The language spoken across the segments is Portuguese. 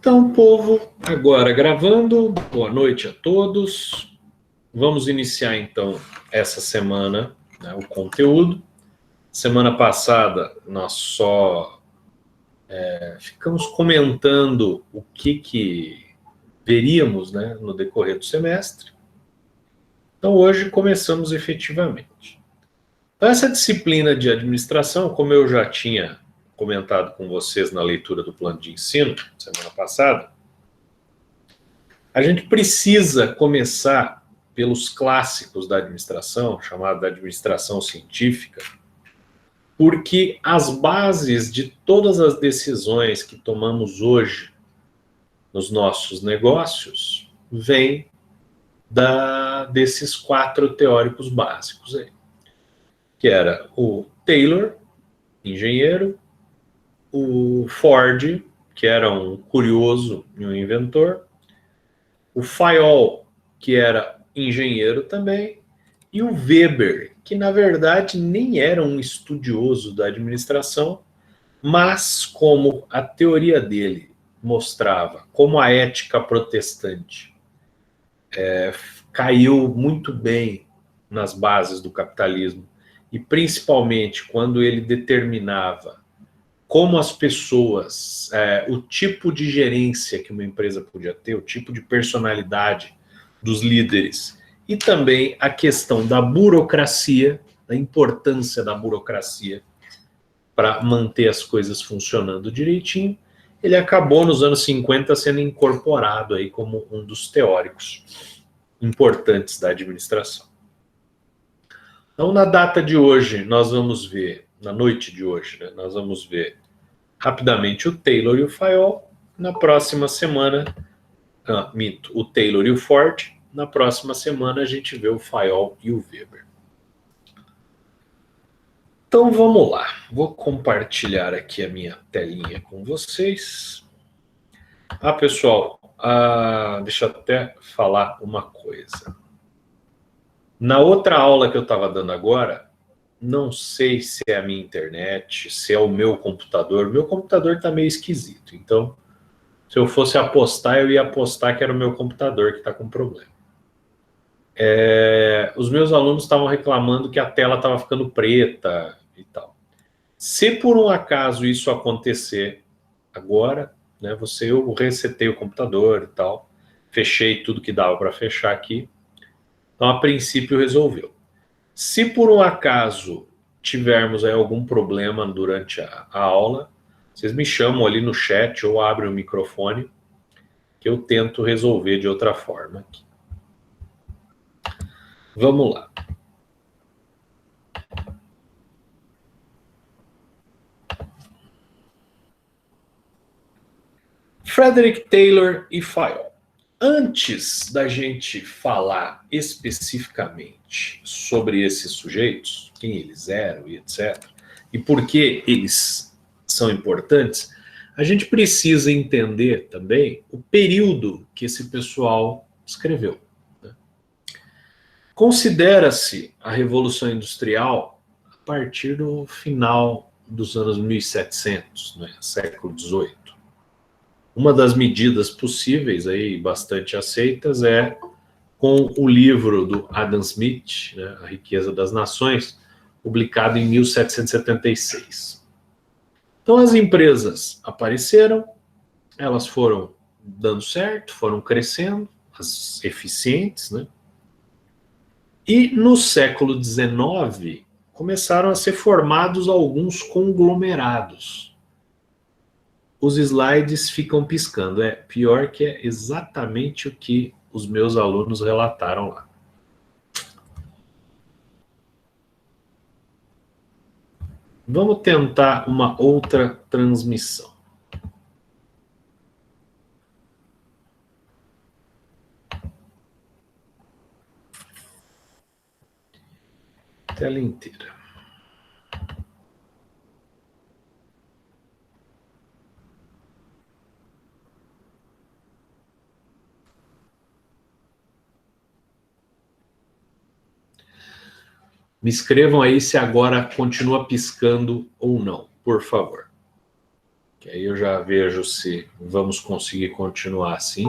Então, povo, agora gravando, boa noite a todos. Vamos iniciar então essa semana, né, o conteúdo. Semana passada nós só ficamos comentando o que veríamos, né, no decorrer do semestre. Então hoje começamos efetivamente. Então, essa disciplina de administração, como eu já tinha comentado com vocês na leitura do plano de ensino, semana passada, a gente precisa começar pelos clássicos da administração, chamada administração científica, porque as bases de todas as decisões que tomamos hoje nos nossos negócios vêm desses 4 teóricos básicos aí, que era o Taylor, engenheiro, o Ford, que era um curioso e um inventor, o Fayol, que era engenheiro também, e o Weber, que na verdade nem era um estudioso da administração, mas como a teoria dele mostrava como a ética protestante caiu muito bem nas bases do capitalismo, e principalmente quando ele determinava como as pessoas, o tipo de gerência que uma empresa podia ter, o tipo de personalidade dos líderes, e também a questão da burocracia, da importância da burocracia para manter as coisas funcionando direitinho, ele acabou nos anos 50 sendo incorporado aí como um dos teóricos importantes da administração. Então, na data de hoje, nós vamos ver, na noite de hoje, né, nós vamos ver rapidamente o Taylor e o Fayol. Na próxima semana, o Taylor e o Ford. Na próxima semana a gente vê o Fayol e o Weber. Então vamos lá, vou compartilhar aqui a minha telinha com vocês. Pessoal, deixa eu até falar uma coisa. Na outra aula que eu estava dando agora, não sei se é a minha internet, se é o meu computador está meio esquisito, então se eu fosse apostar, eu ia apostar que era o meu computador que está com problema. Os meus alunos estavam reclamando que a tela estava ficando preta e tal. Se por um acaso isso acontecer agora, né, eu resetei o computador e tal, fechei tudo que dava para fechar aqui, então a princípio resolveu. Se por um acaso tivermos aí algum problema durante a aula, vocês me chamam ali no chat ou abrem o microfone que eu tento resolver de outra forma aqui. Vamos lá. Frederick Taylor e Fayol. Antes da gente falar especificamente sobre esses sujeitos, quem eles eram e etc., e por que eles são importantes, a gente precisa entender também o período que esse pessoal escreveu. Considera-se a Revolução Industrial a partir do final dos anos 1700, né, século XVIII. Uma das medidas possíveis, aí, bastante aceitas, é com o livro do Adam Smith, né, A Riqueza das Nações, publicado em 1776. Então as empresas apareceram, elas foram dando certo, foram crescendo, as eficientes, né? E no século XIX começaram a ser formados alguns conglomerados. Os slides ficam piscando. Pior que é exatamente o que os meus alunos relataram lá. Vamos tentar uma outra transmissão. Tela inteira. Me escrevam aí se agora continua piscando ou não, por favor. que aí eu já vejo se vamos conseguir continuar assim.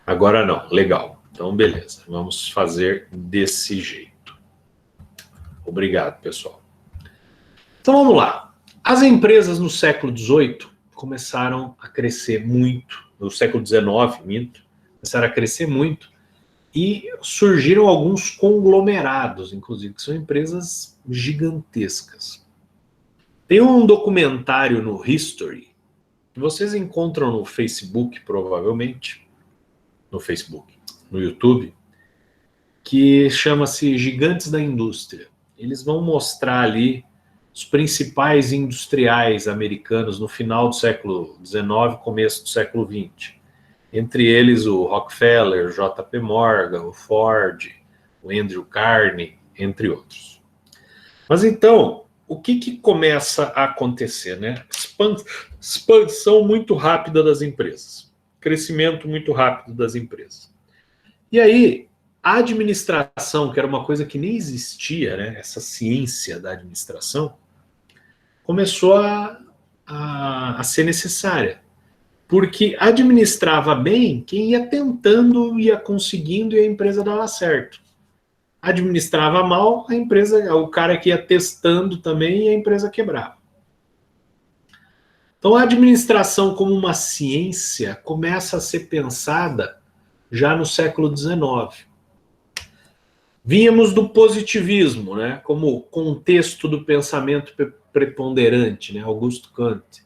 Agora não, legal. Então, beleza, vamos fazer desse jeito. Obrigado, pessoal. Então, vamos lá. As empresas no século XVIII começaram a crescer muito, no século XIX, começaram a crescer muito, e surgiram alguns conglomerados, inclusive, que são empresas gigantescas. Tem um documentário no History, que vocês encontram no Facebook, provavelmente, no YouTube, que chama-se Gigantes da Indústria. Eles vão mostrar ali os principais industriais americanos no final do século XIX, começo do século XX. Entre eles o Rockefeller, o J.P. Morgan, o Ford, o Andrew Carnegie, entre outros. Mas então, o que começa a acontecer, né? Expansão muito rápida das empresas, crescimento muito rápido das empresas. E aí, a administração, que era uma coisa que nem existia, né? Essa ciência da administração, começou a ser necessária. Porque administrava bem quem ia tentando, ia conseguindo e a empresa dava certo. Administrava mal, a empresa, o cara que ia testando também e a empresa quebrava. Então a administração como uma ciência começa a ser pensada já no século XIX. Vínhamos do positivismo, né, como contexto do pensamento preponderante, né, Augusto Kant.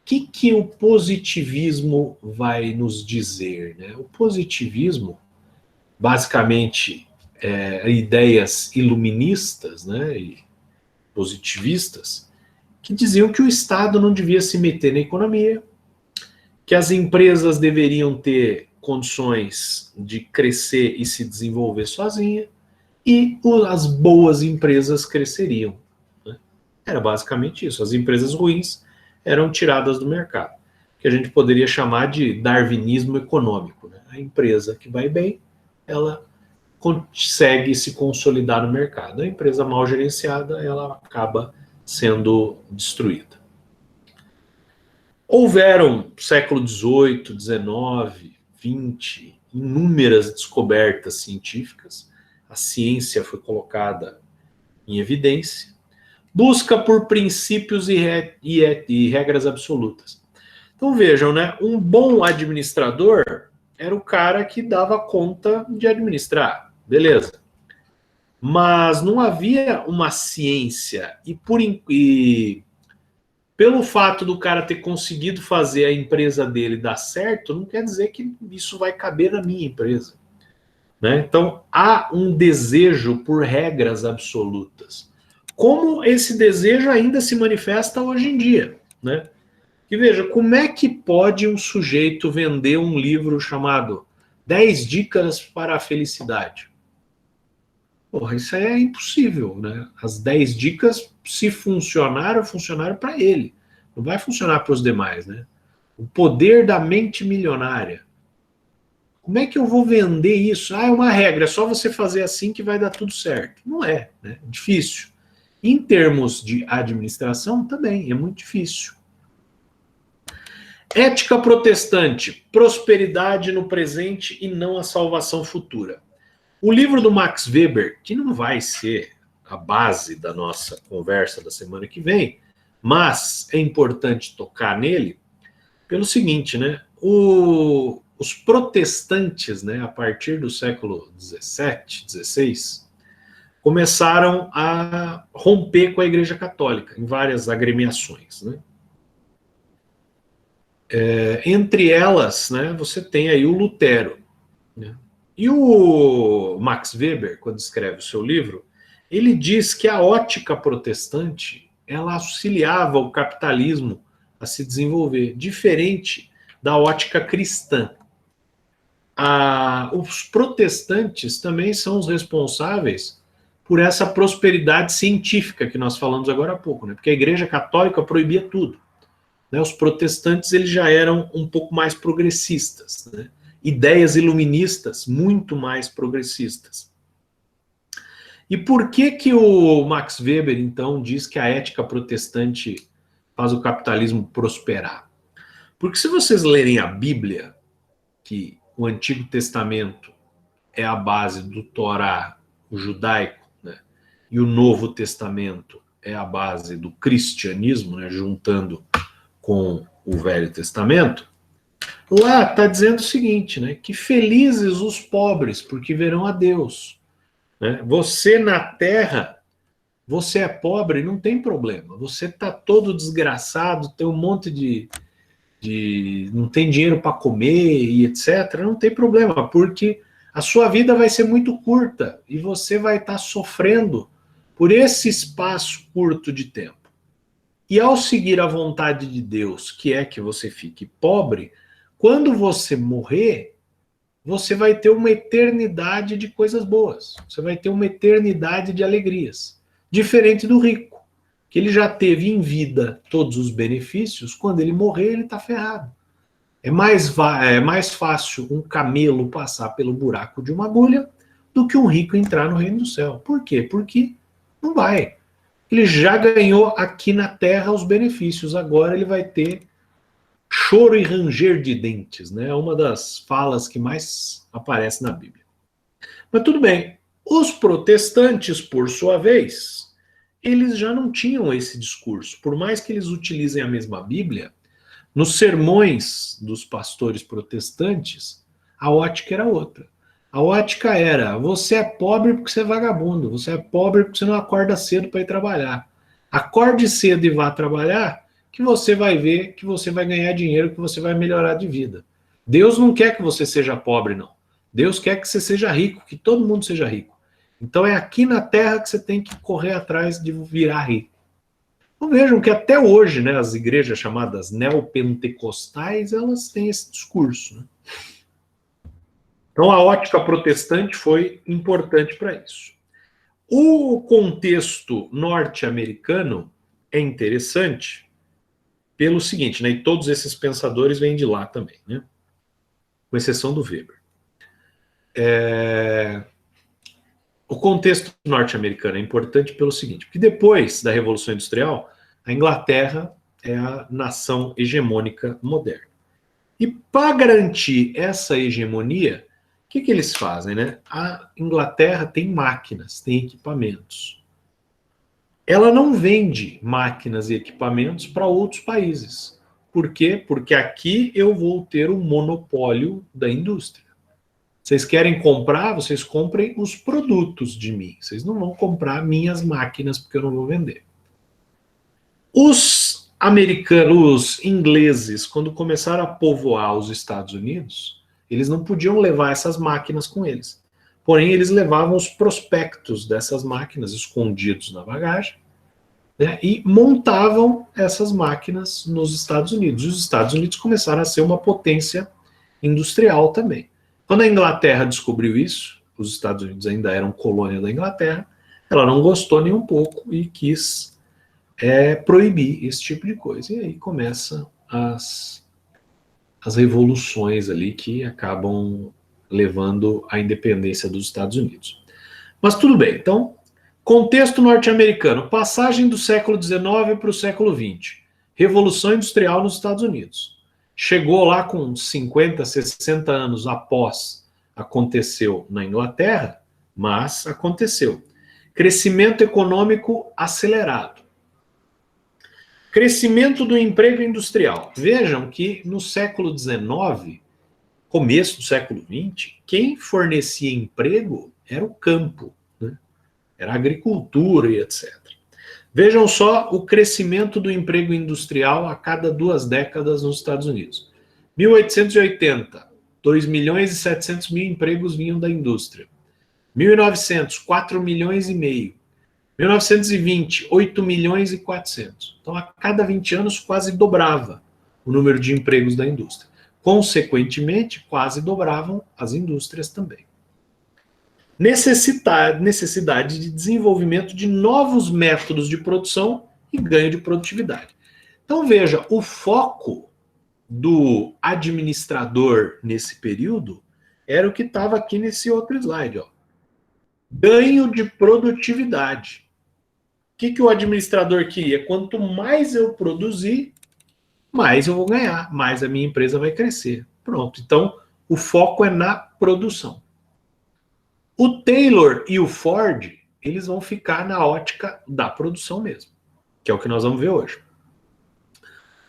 O que o positivismo vai nos dizer, né? O positivismo, basicamente, ideias iluministas, né, e positivistas, que diziam que o Estado não devia se meter na economia, que as empresas deveriam ter condições de crescer e se desenvolver sozinha, e as boas empresas cresceriam, né? Era basicamente isso. As empresas ruins eram tiradas do mercado, que a gente poderia chamar de darwinismo econômico, né? A empresa que vai bem, ela consegue se consolidar no mercado. A empresa mal gerenciada, ela acaba sendo destruída. Houveram, século XVIII, XIX, XX, inúmeras descobertas científicas, a ciência foi colocada em evidência, busca por princípios e regras absolutas. Então vejam, né? Um bom administrador era o cara que dava conta de administrar, beleza. Mas não havia uma ciência, e pelo fato do cara ter conseguido fazer a empresa dele dar certo, não quer dizer que isso vai caber na minha empresa, né? Então há um desejo por regras absolutas. Como esse desejo ainda se manifesta hoje em dia, né? E veja, como é que pode um sujeito vender um livro chamado 10 Dicas para a Felicidade? Porra, isso é impossível, né? As 10 dicas, se funcionaram para ele. Não vai funcionar para os demais, né? O poder da mente milionária. Como é que eu vou vender isso? Ah, é uma regra, é só você fazer assim que vai dar tudo certo. Não é, né? É difícil. Em termos de administração, também é muito difícil. Ética protestante, prosperidade no presente e não a salvação futura. O livro do Max Weber, que não vai ser a base da nossa conversa da semana que vem, mas é importante tocar nele pelo seguinte, né? Os protestantes, né, a partir do século XVII, XVI, começaram a romper com a Igreja Católica em várias agremiações, né? Entre elas, né, você tem aí o Lutero, né? E o Max Weber, quando escreve o seu livro, ele diz que a ótica protestante, ela auxiliava o capitalismo a se desenvolver, diferente da ótica cristã. Os protestantes também são os responsáveis por essa prosperidade científica que nós falamos agora há pouco, né? Porque a Igreja Católica proibia tudo, né? Os protestantes eles já eram um pouco mais progressistas, né? Ideias iluministas muito mais progressistas. E por que que o Max Weber, então, diz que a ética protestante faz o capitalismo prosperar? Porque se vocês lerem a Bíblia, que o Antigo Testamento é a base do Torá, o judaico, né? E o Novo Testamento é a base do cristianismo, né? Juntando com o Velho Testamento, lá está dizendo o seguinte, né? Que felizes os pobres, porque verão a Deus. Né? Você na terra, você é pobre, não tem problema. Você está todo desgraçado, tem um monte não tem dinheiro para comer e etc. Não tem problema, porque a sua vida vai ser muito curta e você vai estar sofrendo por esse espaço curto de tempo. E ao seguir a vontade de Deus, que é que você fique pobre, quando você morrer, você vai ter uma eternidade de coisas boas. Você vai ter uma eternidade de alegrias. Diferente do rico, que ele já teve em vida todos os benefícios, quando ele morrer, ele está ferrado. É mais fácil um camelo passar pelo buraco de uma agulha do que um rico entrar no reino do céu. Por quê? Porque não vai. Ele já ganhou aqui na terra os benefícios, agora ele vai ter choro e ranger de dentes, né? É uma das falas que mais aparece na Bíblia. Mas tudo bem, os protestantes, por sua vez, eles já não tinham esse discurso. Por mais que eles utilizem a mesma Bíblia, nos sermões dos pastores protestantes, a ótica era outra. A ótica era: você é pobre porque você é vagabundo, você é pobre porque você não acorda cedo para ir trabalhar. Acorde cedo e vá trabalhar, que você vai ver que você vai ganhar dinheiro, que você vai melhorar de vida. Deus não quer que você seja pobre, não. Deus quer que você seja rico, que todo mundo seja rico. Então é aqui na terra que você tem que correr atrás de virar rico. Então vejam que até hoje, né, as igrejas chamadas neopentecostais, elas têm esse discurso, né? Então, a ótica protestante foi importante para isso. O contexto norte-americano é interessante pelo seguinte, né? E todos esses pensadores vêm de lá também, né? Com exceção do Weber. O contexto norte-americano é importante pelo seguinte, porque depois da Revolução Industrial, a Inglaterra é a nação hegemônica moderna. E para garantir essa hegemonia, o que eles fazem, né? A Inglaterra tem máquinas, tem equipamentos. Ela não vende máquinas e equipamentos para outros países. Por quê? Porque aqui eu vou ter o monopólio da indústria. Vocês querem comprar, vocês comprem os produtos de mim. Vocês não vão comprar minhas máquinas porque eu não vou vender. Os americanos, os ingleses, quando começaram a povoar os Estados Unidos, eles não podiam levar essas máquinas com eles. Porém, eles levavam os prospectos dessas máquinas escondidos na bagagem, né, e montavam essas máquinas nos Estados Unidos. E os Estados Unidos começaram a ser uma potência industrial também. Quando a Inglaterra descobriu isso, os Estados Unidos ainda eram colônia da Inglaterra, ela não gostou nem um pouco e quis proibir esse tipo de coisa. E aí começam as revoluções ali que acabam levando à independência dos Estados Unidos. Mas tudo bem, então, contexto norte-americano, passagem do século XIX para o século XX, Revolução Industrial nos Estados Unidos. Chegou lá com 50, 60 anos após aconteceu na Inglaterra, mas aconteceu. Crescimento econômico acelerado. Crescimento do emprego industrial. Vejam que no século XIX, começo do século XX, quem fornecia emprego era o campo, né? Era a agricultura e etc. Vejam só o crescimento do emprego industrial a cada 2 décadas nos Estados Unidos. 1880, 2 milhões e 700 mil empregos vinham da indústria. 1900, 4 milhões e meio. 1920, 8 milhões e 400. Então, a cada 20 anos, quase dobrava o número de empregos da indústria. Consequentemente, quase dobravam as indústrias também. Necessidade de desenvolvimento de novos métodos de produção e ganho de produtividade. Então, veja, o foco do administrador nesse período era o que estava aqui nesse outro slide, ó. ganho de produtividade. O que o administrador queria? Quanto mais eu produzir, mais eu vou ganhar, mais a minha empresa vai crescer. Pronto. Então, o foco é na produção. O Taylor e o Ford, eles vão ficar na ótica da produção mesmo, que é o que nós vamos ver hoje.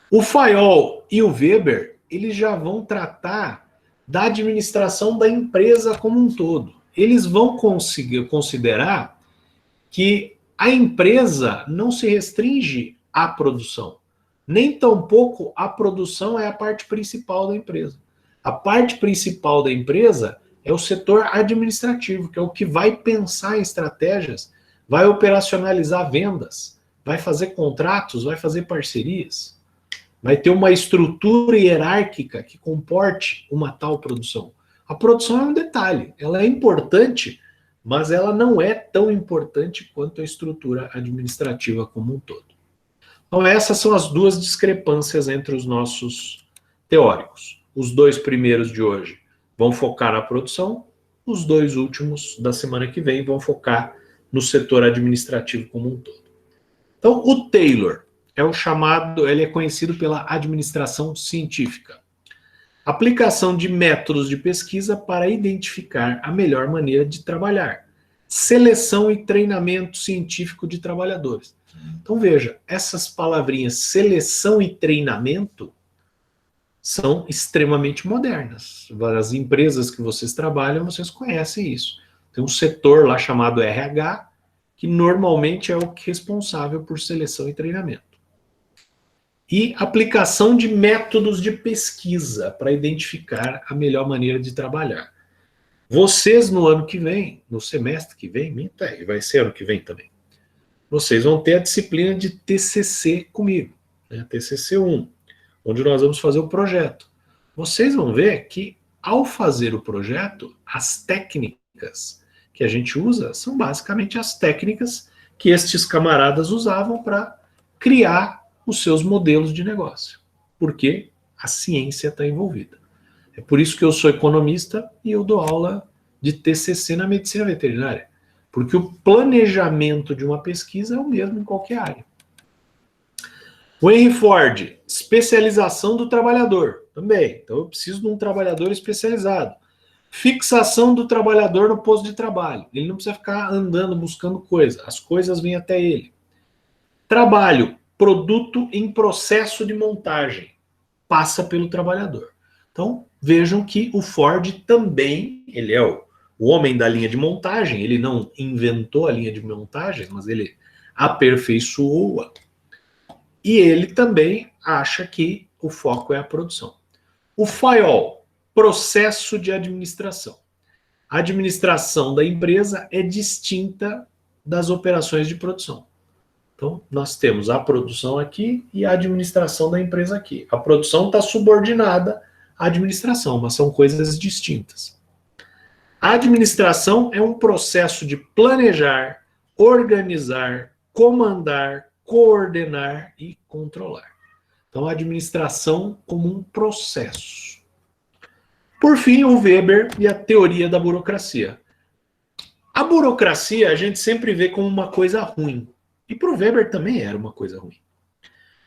O Fayol e o Weber, eles já vão tratar da administração da empresa como um todo. Eles vão conseguir considerar que a empresa não se restringe à produção, nem tampouco a produção é a parte principal da empresa. A parte principal da empresa é o setor administrativo, que é o que vai pensar em estratégias, vai operacionalizar vendas, vai fazer contratos, vai fazer parcerias, vai ter uma estrutura hierárquica que comporte uma tal produção. A produção é um detalhe, ela é importante, mas ela não é tão importante quanto a estrutura administrativa como um todo. Então essas são as duas discrepâncias entre os nossos teóricos. Os dois primeiros de hoje vão focar na produção, os dois últimos da semana que vem vão focar no setor administrativo como um todo. Então o Taylor é o chamado, ele é conhecido pela administração científica. Aplicação de métodos de pesquisa para identificar a melhor maneira de trabalhar. Seleção e treinamento científico de trabalhadores. Então veja, essas palavrinhas seleção e treinamento são extremamente modernas. As empresas que vocês trabalham, vocês conhecem isso. Tem um setor lá chamado RH, que normalmente é o responsável por seleção e treinamento. E aplicação de métodos de pesquisa para identificar a melhor maneira de trabalhar. Vocês no ano que vem, no semestre que vem, vai ser ano que vem também, vocês vão ter a disciplina de TCC comigo, né, TCC 1, onde nós vamos fazer o projeto. Vocês vão ver que, ao fazer o projeto, as técnicas que a gente usa são basicamente as técnicas que estes camaradas usavam para criar os seus modelos de negócio, porque a ciência está envolvida. É por isso que eu sou economista e eu dou aula de TCC na medicina veterinária, porque o planejamento de uma pesquisa é o mesmo em qualquer área. O Henry Ford, especialização do trabalhador, também. Então eu preciso de um trabalhador especializado. Fixação do trabalhador no posto de trabalho. Ele não precisa ficar andando, buscando coisa. As coisas vêm até ele. Trabalho, produto em processo de montagem. Passa pelo trabalhador. Então, vejam que o Ford também, ele é o homem da linha de montagem, ele não inventou a linha de montagem, mas ele aperfeiçoou-a. E ele também acha que o foco é a produção. O Fayol, processo de administração. A administração da empresa é distinta das operações de produção. Então, nós temos a produção aqui e a administração da empresa aqui. A produção está subordinada à administração, mas são coisas distintas. A administração é um processo de planejar, organizar, comandar, coordenar e controlar. Então, a administração como um processo. Por fim, o Weber e a teoria da burocracia. A burocracia a gente sempre vê como uma coisa ruim. E para o Weber também era uma coisa ruim.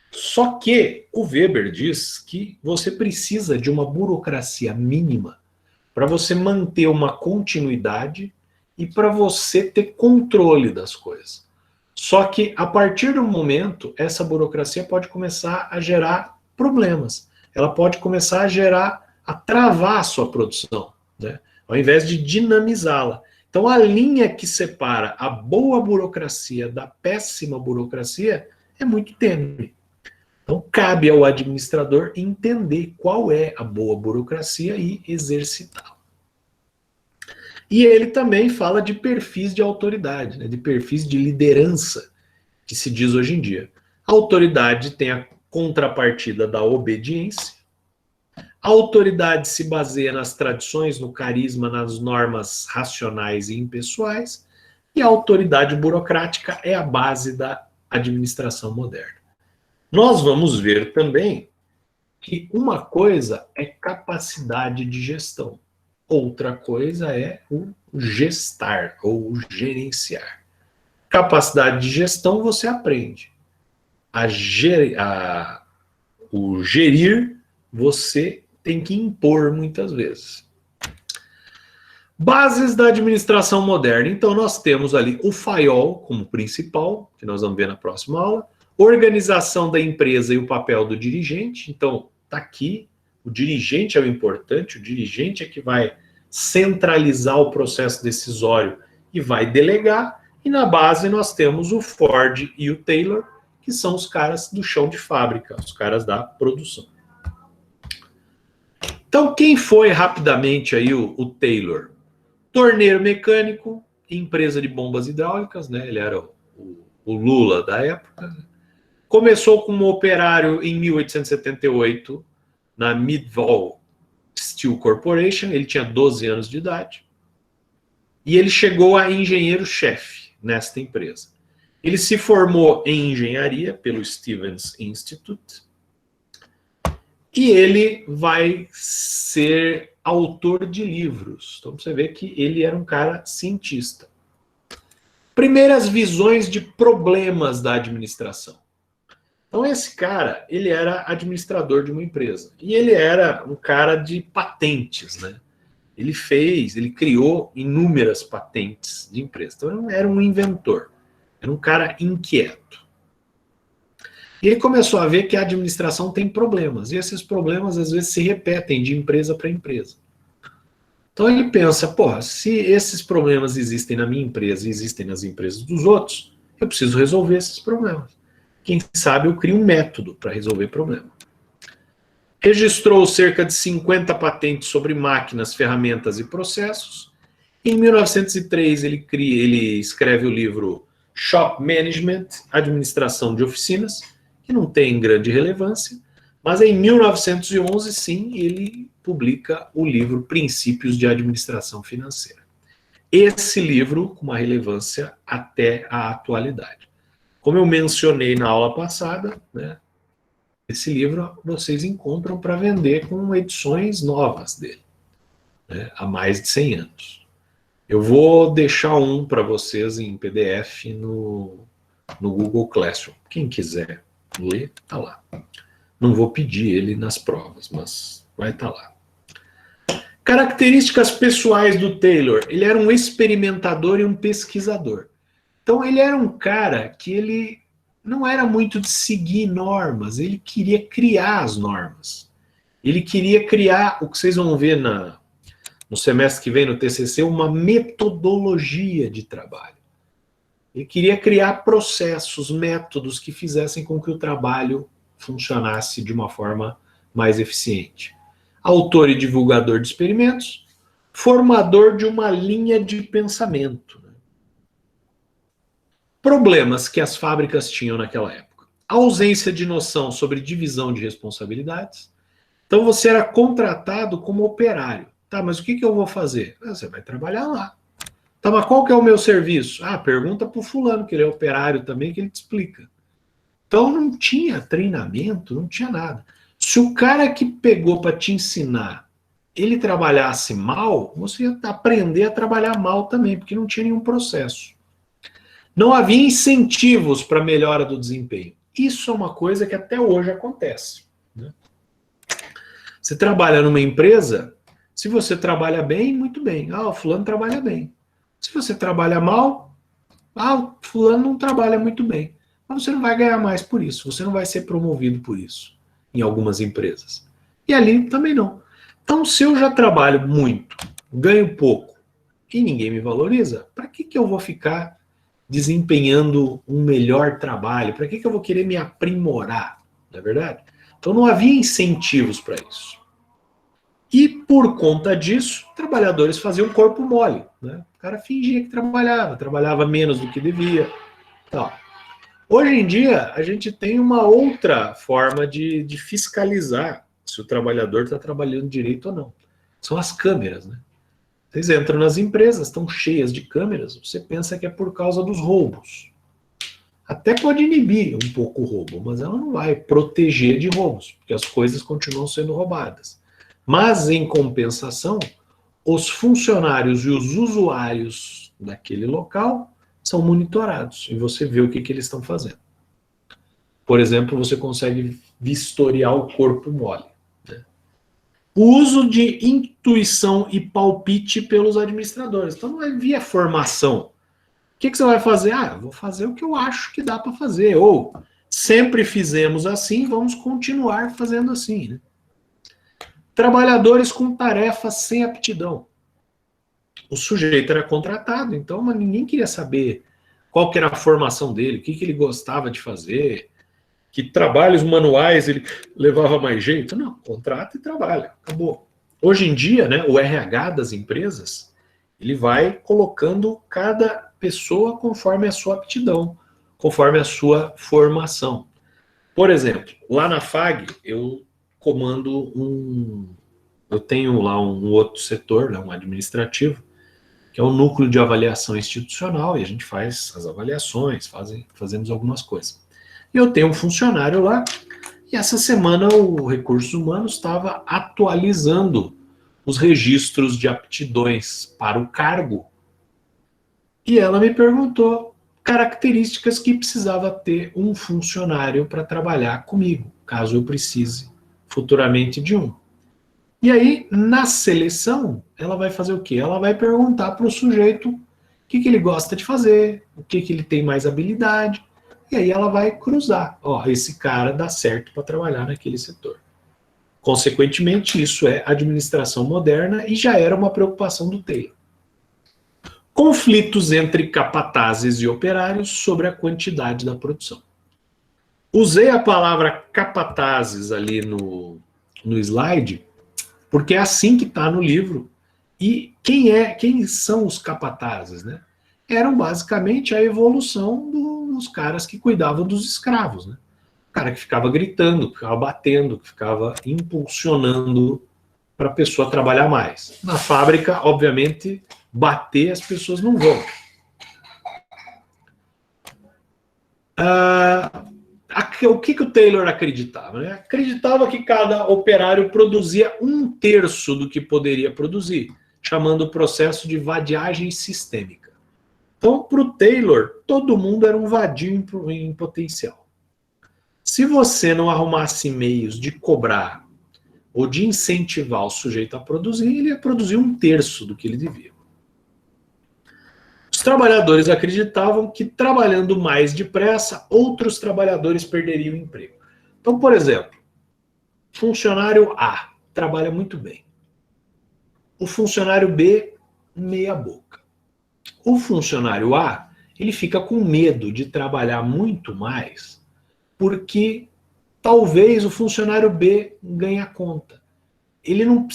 Só que o Weber diz que você precisa de uma burocracia mínima para você manter uma continuidade e para você ter controle das coisas. Só que, a partir do momento, essa burocracia pode começar a gerar problemas. Ela pode começar a travar a sua produção, né? Ao invés de dinamizá-la. Então, a linha que separa a boa burocracia da péssima burocracia é muito tênue. Então, cabe ao administrador entender qual é a boa burocracia e exercitá-la. E ele também fala de perfis de autoridade, né, de perfis de liderança, que se diz hoje em dia. A autoridade tem a contrapartida da obediência. A autoridade se baseia nas tradições, no carisma, nas normas racionais e impessoais. E a autoridade burocrática é a base da administração moderna. Nós vamos ver também que uma coisa é capacidade de gestão. outra coisa é o gestar ou o gerenciar. Capacidade de gestão você aprende. O gerir você tem que impor muitas vezes. Bases da administração moderna. Então, nós temos ali o FAIOL como principal, que nós vamos ver na próxima aula. Organização da empresa e o papel do dirigente. Então, está aqui. O dirigente é o importante. O dirigente é que vai centralizar o processo decisório e vai delegar. E na base nós temos o Ford e o Taylor, que são os caras do chão de fábrica, os caras da produção. Então, quem foi rapidamente aí o Taylor? Torneiro mecânico, empresa de bombas hidráulicas, né? Ele era o Lula da época. Começou como operário em 1878 na Midwall Steel Corporation. Ele tinha 12 anos de idade. E ele chegou a engenheiro-chefe nesta empresa. Ele se formou em engenharia pelo Stevens Institute. E ele vai ser autor de livros. Então você vê que ele era um cara cientista. Primeiras visões de problemas da administração. Então esse cara, ele era administrador de uma empresa. E ele era um cara de patentes, né? Ele criou inúmeras patentes de empresa. Então ele era um inventor. Era um cara inquieto. E ele começou a ver que a administração tem problemas, e esses problemas às vezes se repetem de empresa para empresa. Então ele pensa, porra, se esses problemas existem na minha empresa e existem nas empresas dos outros, eu preciso resolver esses problemas. Quem sabe eu crio um método para resolver problema. Registrou cerca de 50 patentes sobre máquinas, ferramentas e processos. Em 1903 ele escreve o livro Shop Management, Administração de Oficinas, que não tem grande relevância, mas em 1911, sim, ele publica o livro Princípios de Administração Financeira. Esse livro com uma relevância até a atualidade. Como eu mencionei na aula passada, né, esse livro vocês encontram para vender com edições novas dele, né, há mais de 100 anos. Eu vou deixar um para vocês em PDF no Google Classroom. Quem quiser ler, está lá. Não vou pedir ele nas provas, mas vai estar lá. Características pessoais do Taylor. Ele era um experimentador e um pesquisador. Então ele era um cara que ele não era muito de seguir normas, ele queria criar as normas. Ele queria criar, o que vocês vão ver no semestre que vem no TCC, uma metodologia de trabalho. Ele queria criar processos, métodos que fizessem com que o trabalho funcionasse de uma forma mais eficiente. Autor e divulgador de experimentos, formador de uma linha de pensamento. Problemas que as fábricas tinham naquela época. Ausência de noção sobre divisão de responsabilidades. Então você era contratado como operário. Tá, mas o que eu vou fazer? Você vai trabalhar lá. Tá, mas qual que é o meu serviço? Ah, pergunta pro fulano, que ele é operário também, que ele te explica. Então não tinha treinamento, não tinha nada. Se o cara que pegou para te ensinar, ele trabalhasse mal, você ia aprender a trabalhar mal também, porque não tinha nenhum processo. Não havia incentivos para melhora do desempenho. Isso é uma coisa que até hoje acontece, né? Você trabalha numa empresa, se você trabalha bem, muito bem. Ah, o fulano trabalha bem. Se você trabalha mal, o fulano não trabalha muito bem. Mas você não vai ganhar mais por isso, você não vai ser promovido por isso, em algumas empresas. E ali também não. Então, se eu já trabalho muito, ganho pouco, e ninguém me valoriza, para que eu vou ficar desempenhando um melhor trabalho? Para que eu vou querer me aprimorar? Não é verdade? Então não havia incentivos para isso. E por conta disso, trabalhadores faziam corpo mole, né? O cara fingia que trabalhava menos do que devia. Então, hoje em dia, a gente tem uma outra forma de fiscalizar se o trabalhador está trabalhando direito ou não. São as câmeras, né? Vocês entram nas empresas, estão cheias de câmeras, você pensa que é por causa dos roubos. Até pode inibir um pouco o roubo, mas ela não vai proteger de roubos, porque as coisas continuam sendo roubadas. Mas, em compensação, os funcionários e os usuários daquele local são monitorados e você vê o que eles estão fazendo. Por exemplo, você consegue vistoriar o corpo mole. Né? O uso de intuição e palpite pelos administradores. Então, não é via formação. O que você vai fazer? Eu vou fazer o que eu acho que dá para fazer. Ou, sempre fizemos assim, vamos continuar fazendo assim. Né? Trabalhadores com tarefas sem aptidão. O sujeito era contratado, então mas ninguém queria saber qual que era a formação dele, o que ele gostava de fazer, que trabalhos manuais ele levava mais jeito. Não, contrata e trabalha, acabou. Hoje em dia, né, o RH das empresas, ele vai colocando cada pessoa conforme a sua aptidão, conforme a sua formação. Por exemplo, lá na FAG, eu tenho lá um outro setor, né, um administrativo, que é o núcleo de avaliação institucional, e a gente faz as avaliações, fazemos algumas coisas. E eu tenho um funcionário lá, e essa semana o Recursos Humanos estava atualizando os registros de aptidões para o cargo, e ela me perguntou características que precisava ter um funcionário para trabalhar comigo, caso eu precise futuramente de um. E aí, na seleção, ela vai fazer o quê? Ela vai perguntar para o sujeito o que ele gosta de fazer, o que ele tem mais habilidade, e aí ela vai cruzar. Esse cara dá certo para trabalhar naquele setor. Consequentemente, isso é administração moderna e já era uma preocupação do Taylor. Conflitos entre capatazes e operários sobre a quantidade da produção. Usei a palavra capatazes ali no slide, porque é assim que está no livro. E quem são os capatazes? Né? Eram basicamente a evolução dos caras que cuidavam dos escravos. Né? O cara que ficava gritando, que ficava batendo, que ficava impulsionando para a pessoa trabalhar mais. Na fábrica, obviamente, bater as pessoas não vão. O que o Taylor acreditava? Né? Acreditava que cada operário produzia 1/3 do que poderia produzir, chamando o processo de vadiagem sistêmica. Então, para o Taylor, todo mundo era um vadio em potencial. Se você não arrumasse meios de cobrar ou de incentivar o sujeito a produzir, ele ia produzir 1/3 do que ele devia. Os trabalhadores acreditavam que, trabalhando mais depressa, outros trabalhadores perderiam o emprego. Então, por exemplo, funcionário A trabalha muito bem. O funcionário B, meia boca. O funcionário A, ele fica com medo de trabalhar muito mais, porque talvez o funcionário B ganhe a conta. Ele não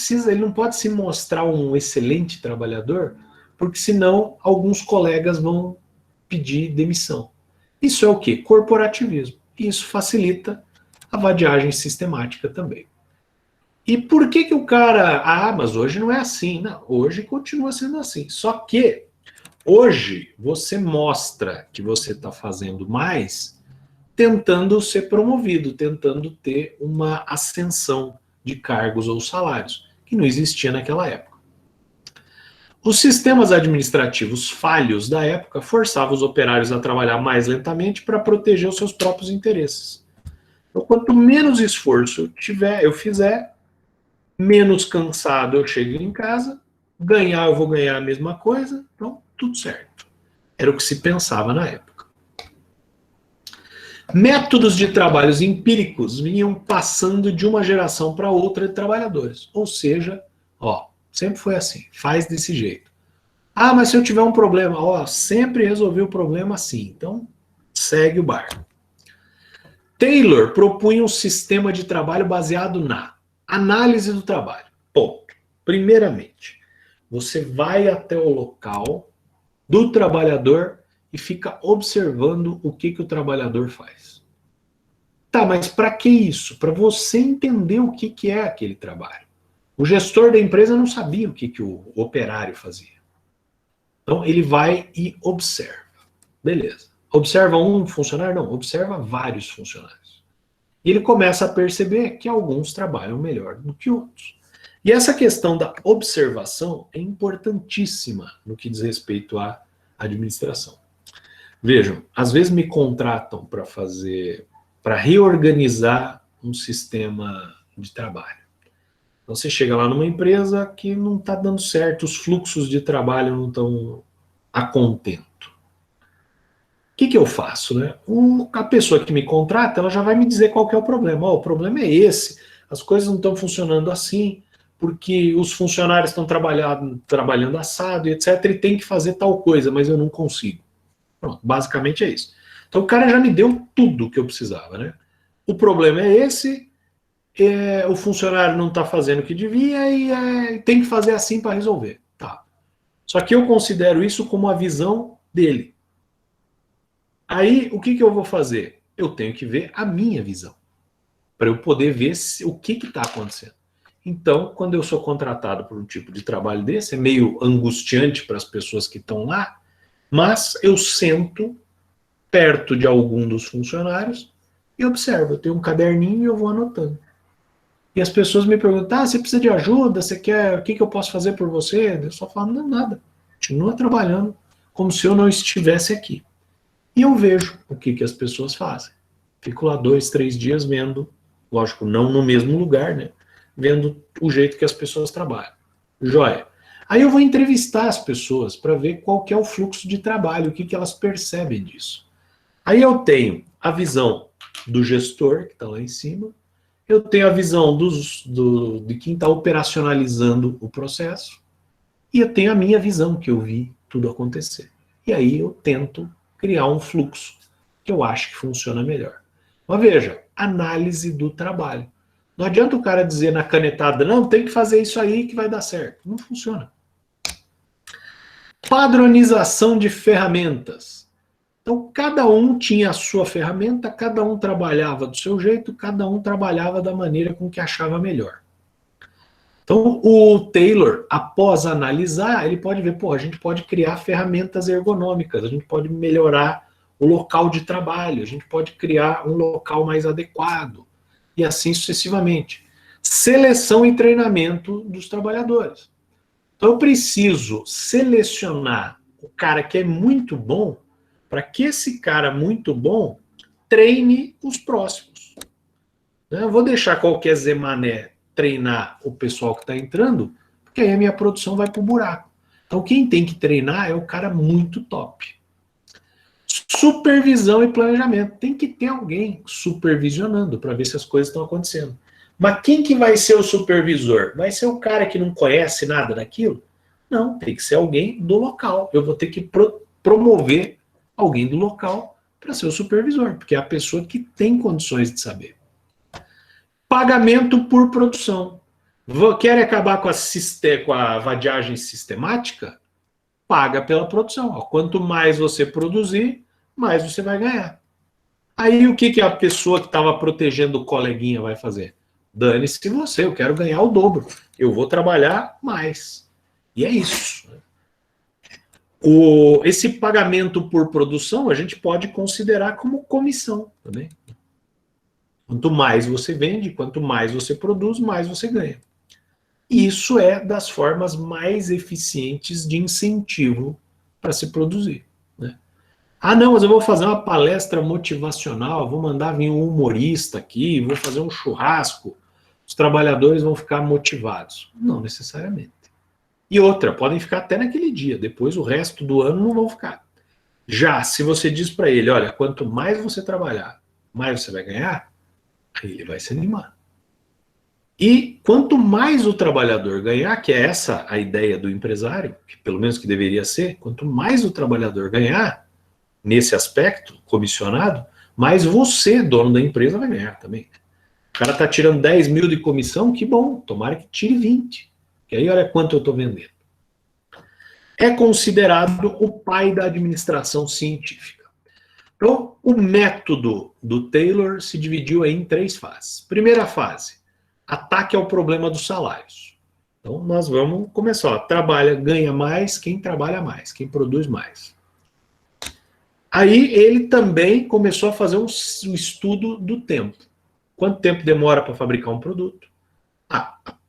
pode se mostrar um excelente trabalhador, porque senão alguns colegas vão pedir demissão. Isso é o quê? Corporativismo. E isso facilita a vadiagem sistemática também. E por que o cara... mas hoje não é assim. Não, hoje continua sendo assim. Só que hoje você mostra que você está fazendo mais tentando ser promovido, tentando ter uma ascensão de cargos ou salários, que não existia naquela época. Os sistemas administrativos falhos da época forçavam os operários a trabalhar mais lentamente para proteger os seus próprios interesses. Então, quanto menos esforço eu fizer, menos cansado eu chego em casa, eu vou ganhar a mesma coisa, então tudo certo. Era o que se pensava na época. Métodos de trabalhos empíricos vinham passando de uma geração para outra de trabalhadores. Ou seja, sempre foi assim, faz desse jeito. Mas se eu tiver um problema, sempre resolvi o problema assim, então segue o barco. Taylor propunha um sistema de trabalho baseado na análise do trabalho. Ponto. Primeiramente, você vai até o local do trabalhador e fica observando o que o trabalhador faz. Tá, mas para que isso? Para você entender o que é aquele trabalho. O gestor da empresa não sabia o que o operário fazia. Então, ele vai e observa. Beleza. Observa um funcionário? Não, observa vários funcionários. E ele começa a perceber que alguns trabalham melhor do que outros. E essa questão da observação é importantíssima no que diz respeito à administração. Vejam, às vezes me contratam para reorganizar um sistema de trabalho. Então você chega lá numa empresa que não está dando certo, os fluxos de trabalho não estão a contento. O que eu faço, né? A pessoa que me contrata, ela já vai me dizer qual que é o problema. O problema é esse, as coisas não estão funcionando assim, porque os funcionários estão trabalhando assado e etc, e tem que fazer tal coisa, mas eu não consigo. Pronto, basicamente é isso. Então o cara já me deu tudo que eu precisava, né? O problema é esse, o funcionário não está fazendo o que devia e tem que fazer assim para resolver. Tá. Só que eu considero isso como a visão dele. Aí, o que eu vou fazer? Eu tenho que ver a minha visão, para eu poder ver o que está acontecendo. Então, quando eu sou contratado por um tipo de trabalho desse, é meio angustiante para as pessoas que estão lá, mas eu sento perto de algum dos funcionários e observo. Eu tenho um caderninho e eu vou anotando. E as pessoas me perguntam, você precisa de ajuda? Você quer, o que eu posso fazer por você? Eu só falo, não, nada. Continua trabalhando como se eu não estivesse aqui. E eu vejo o que as pessoas fazem. Fico lá 2, 3 dias vendo, lógico, não no mesmo lugar, né? Vendo o jeito que as pessoas trabalham. Joia. Aí eu vou entrevistar as pessoas para ver qual que é o fluxo de trabalho, o que elas percebem disso. Aí eu tenho a visão do gestor, que está lá em cima, eu tenho a visão de quem está operacionalizando o processo, e eu tenho a minha visão, que eu vi tudo acontecer. E aí eu tento criar um fluxo que eu acho que funciona melhor. Mas veja, análise do trabalho. Não adianta o cara dizer na canetada, não, tem que fazer isso aí que vai dar certo. Não funciona. Padronização de ferramentas. Então, cada um tinha a sua ferramenta, cada um trabalhava do seu jeito, cada um trabalhava da maneira com que achava melhor. Então, o Taylor, após analisar, ele pode ver, a gente pode criar ferramentas ergonômicas, a gente pode melhorar o local de trabalho, a gente pode criar um local mais adequado, e assim sucessivamente. Seleção e treinamento dos trabalhadores. Então, eu preciso selecionar o cara que é muito bom, para que esse cara muito bom treine os próximos. Eu vou deixar qualquer Zé Mané treinar o pessoal que está entrando, porque aí a minha produção vai para o buraco. Então quem tem que treinar é o cara muito top. Supervisão e planejamento. Tem que ter alguém supervisionando para ver se as coisas estão acontecendo. Mas quem que vai ser o supervisor? Vai ser o cara que não conhece nada daquilo? Não, tem que ser alguém do local. Eu vou ter que promover alguém do local para ser o supervisor, porque é a pessoa que tem condições de saber. Pagamento por produção. Quer acabar com a vadiagem sistemática? Paga pela produção. Quanto mais você produzir, mais você vai ganhar. Aí o que a pessoa que estava protegendo o coleguinha vai fazer? Dane-se você, eu quero ganhar o dobro. Eu vou trabalhar mais. E é isso. Esse pagamento por produção a gente pode considerar como comissão também. Quanto mais você vende, quanto mais você produz, mais você ganha. E isso é das formas mais eficientes de incentivo para se produzir. Né? Ah, não, mas eu vou fazer uma palestra motivacional, vou mandar vir um humorista aqui, vou fazer um churrasco, os trabalhadores vão ficar motivados. Não necessariamente. E outra, podem ficar até naquele dia, depois o resto do ano não vão ficar. Já, se você diz para ele, olha, quanto mais você trabalhar, mais você vai ganhar, aí ele vai se animar. E quanto mais o trabalhador ganhar, que é essa a ideia do empresário, que pelo menos que deveria ser, quanto mais o trabalhador ganhar, nesse aspecto, comissionado, mais você, dono da empresa, vai ganhar também. O cara está tirando 10 mil de comissão, que bom, tomara que tire 20. Que aí olha quanto eu estou vendendo. É considerado o pai da administração científica. Então, o método do Taylor se dividiu aí em 3 fases. Primeira fase, ataque ao problema dos salários. Então, nós vamos começar. Ganha mais quem trabalha mais, quem produz mais. Aí, ele também começou a fazer um estudo do tempo. Quanto tempo demora para fabricar um produto?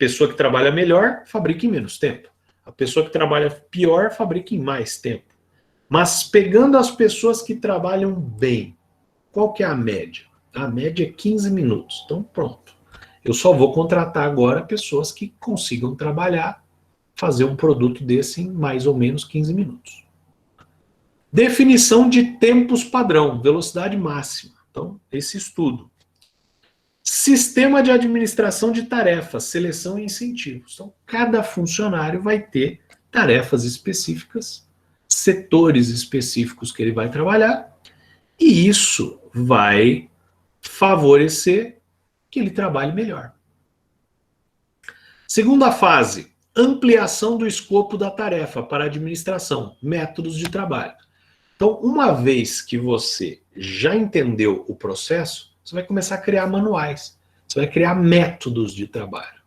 pessoa que trabalha melhor fabrica em menos tempo. A pessoa que trabalha pior fabrica em mais tempo. Mas pegando as pessoas que trabalham bem, qual que é a média? A média é 15 minutos. Então, pronto. Eu só vou contratar agora pessoas que consigam trabalhar, fazer um produto desse em mais ou menos 15 minutos. Definição de tempos padrão, velocidade máxima. Então, esse estudo. Sistema de administração de tarefas, seleção e incentivos. Então, cada funcionário vai ter tarefas específicas, setores específicos que ele vai trabalhar, e isso vai favorecer que ele trabalhe melhor. Segunda fase, ampliação do escopo da tarefa para administração, métodos de trabalho. Então, uma vez que você já entendeu o processo, você vai começar a criar manuais, você vai criar métodos de trabalho.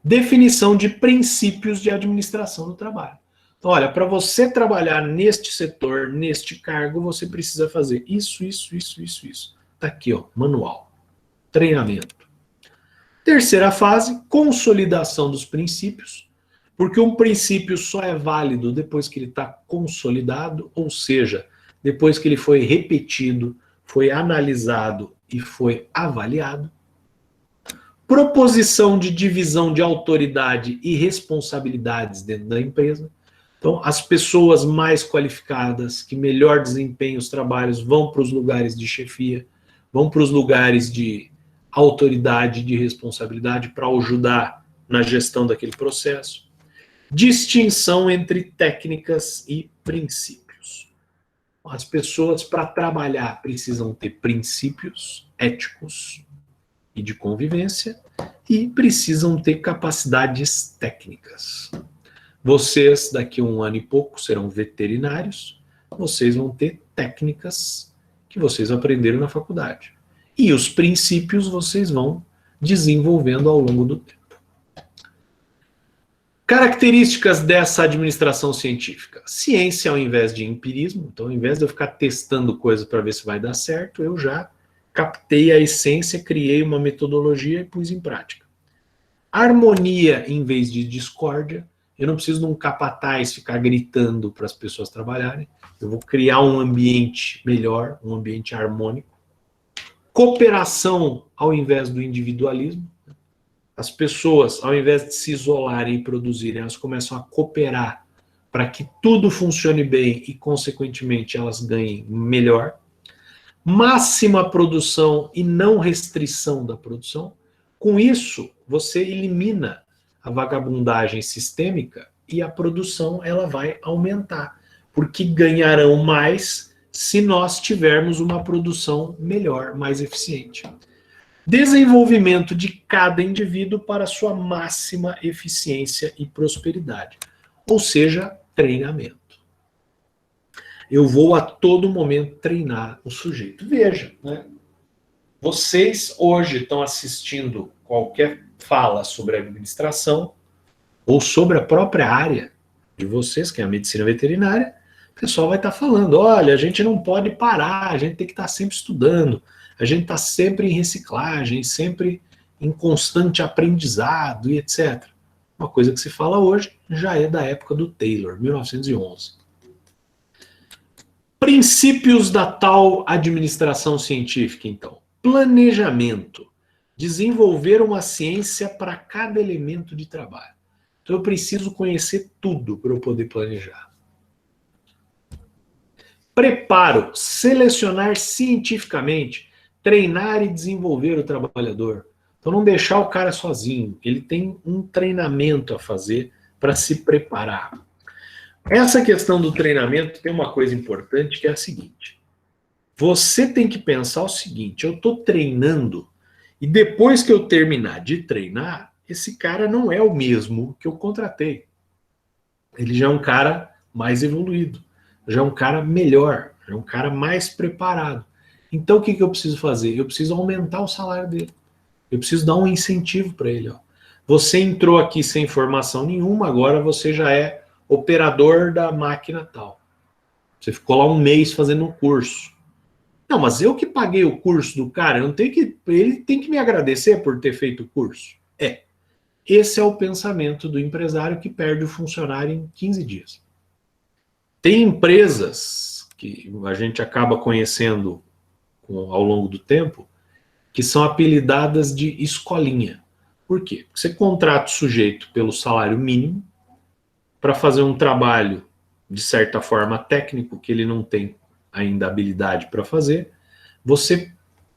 Definição de princípios de administração do trabalho. Então, olha, para você trabalhar neste setor, neste cargo, você precisa fazer isso. Está aqui, ó, manual. Treinamento. Terceira fase, consolidação dos princípios, porque um princípio só é válido depois que ele está consolidado, ou seja, depois que ele foi repetido, foi analisado e foi avaliado. Proposição de divisão de autoridade e responsabilidades dentro da empresa. Então, as pessoas mais qualificadas, que melhor desempenham os trabalhos, vão para os lugares de chefia, vão para os lugares de autoridade, de responsabilidade, para ajudar na gestão daquele processo. Distinção entre técnicas e princípios. As pessoas, para trabalhar, precisam ter princípios éticos e de convivência e precisam ter capacidades técnicas. Vocês, daqui a 1 ano e pouco, serão veterinários, vocês vão ter técnicas que vocês aprenderam na faculdade. E os princípios vocês vão desenvolvendo ao longo do tempo. Características dessa administração científica. Ciência ao invés de empirismo. Então, ao invés de eu ficar testando coisas para ver se vai dar certo, eu já captei a essência, criei uma metodologia e pus em prática. Harmonia em vez de discórdia. Eu não preciso de um capataz ficar gritando para as pessoas trabalharem. Eu vou criar um ambiente melhor, um ambiente harmônico. Cooperação ao invés do individualismo. As pessoas, ao invés de se isolarem e produzirem, elas começam a cooperar para que tudo funcione bem e, consequentemente, elas ganhem melhor. Máxima produção e não restrição da produção. Com isso, você elimina a vagabundagem sistêmica e a produção ela vai aumentar, porque ganharão mais se nós tivermos uma produção melhor, mais eficiente. Desenvolvimento de cada indivíduo para sua máxima eficiência e prosperidade, ou seja, treinamento. Eu vou a todo momento treinar o sujeito. Veja, né? Vocês hoje estão assistindo qualquer fala sobre a administração ou sobre a própria área de vocês, que é a medicina veterinária, o pessoal vai estar falando, olha, a gente não pode parar, a gente tem que estar sempre estudando, a gente está sempre em reciclagem, sempre em constante aprendizado e etc. Uma coisa que se fala hoje já é da época do Taylor, 1911. Princípios da tal administração científica, então. Planejamento. Desenvolver uma ciência para cada elemento de trabalho. Então eu preciso conhecer tudo para eu poder planejar. Preparo. Selecionar cientificamente, treinar e desenvolver o trabalhador. Então não deixar o cara sozinho. Ele tem um treinamento a fazer para se preparar. Essa questão do treinamento tem uma coisa importante que é a seguinte. Você tem que pensar o seguinte, eu estou treinando e depois que eu terminar de treinar, esse cara não é o mesmo que eu contratei. Ele já é um cara mais evoluído, já é um cara melhor, já é um cara mais preparado. Então o que eu preciso fazer? Eu preciso aumentar o salário dele. Eu preciso dar um incentivo para ele. Ó. Você entrou aqui sem formação nenhuma, agora você já é operador da máquina tal. Você ficou lá 1 mês fazendo um curso. Não, mas eu que paguei o curso do cara, eu não tenho que, ele tem que me agradecer por ter feito o curso. Esse é o pensamento do empresário que perde o funcionário em 15 dias. Tem empresas que a gente acaba conhecendo ao longo do tempo, que são apelidadas de escolinha. Por quê? Porque você contrata o sujeito pelo salário mínimo para fazer um trabalho, de certa forma, técnico, que ele não tem ainda habilidade para fazer. Você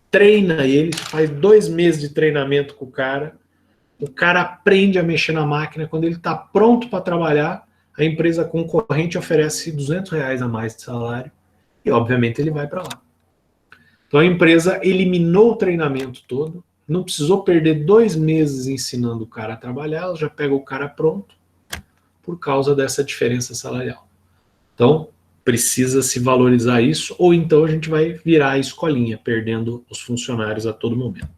treina ele, faz 2 meses de treinamento com o cara aprende a mexer na máquina, quando ele está pronto para trabalhar, a empresa concorrente oferece R$ 200 a mais de salário, e obviamente ele vai para lá. Então a empresa eliminou o treinamento todo, não precisou perder 2 meses ensinando o cara a trabalhar, ela já pega o cara pronto, por causa dessa diferença salarial. Então, precisa se valorizar isso, ou então a gente vai virar a escolinha, perdendo os funcionários a todo momento.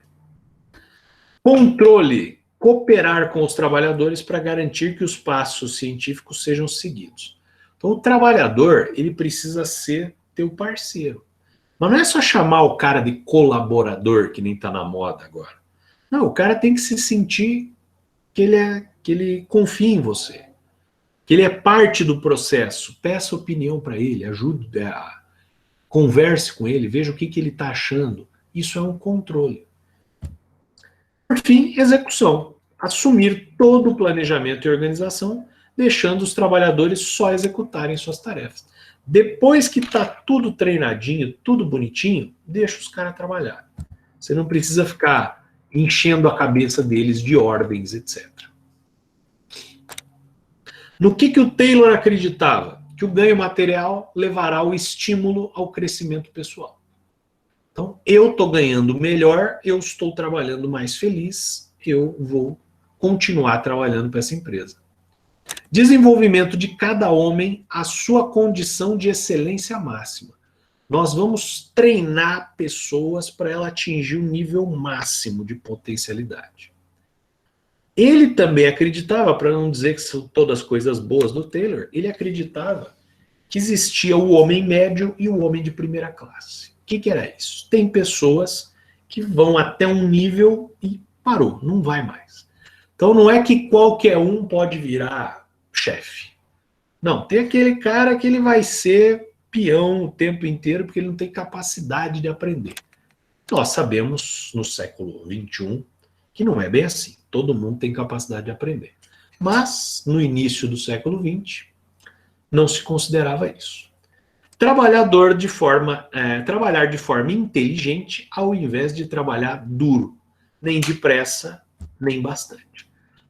Controle. Cooperar com os trabalhadores para garantir que os passos científicos sejam seguidos. Então, o trabalhador, ele precisa ser teu parceiro. Mas não é só chamar o cara de colaborador, que nem está na moda agora. Não, o cara tem que se sentir que ele confia em você, que ele é parte do processo. Peça opinião para ele, ajude, converse com ele, veja o que ele está achando. Isso é um controle. Por fim, execução. Assumir todo o planejamento e organização, deixando os trabalhadores só executarem suas tarefas. Depois que está tudo treinadinho, tudo bonitinho, deixa os caras trabalhar. Você não precisa ficar enchendo a cabeça deles de ordens, etc. No que o Taylor acreditava? Que o ganho material levará ao estímulo ao crescimento pessoal. Então, eu estou ganhando melhor, eu estou trabalhando mais feliz, eu vou continuar trabalhando para essa empresa. Desenvolvimento de cada homem à sua condição de excelência máxima. Nós vamos treinar pessoas para ela atingir o nível máximo de potencialidade. Ele também acreditava, para não dizer que são todas coisas boas do Taylor, ele acreditava que existia o homem médio e o homem de primeira classe. O que era isso? Tem pessoas que vão até um nível e parou, não vai mais. Então não é que qualquer um pode virar chefe. Não, tem aquele cara que ele vai ser peão o tempo inteiro porque ele não tem capacidade de aprender. Nós sabemos, no século XXI, que não é bem assim. Todo mundo tem capacidade de aprender. Mas, no início do século XX, não se considerava isso. Trabalhar de forma inteligente ao invés de trabalhar duro, nem depressa, nem bastante.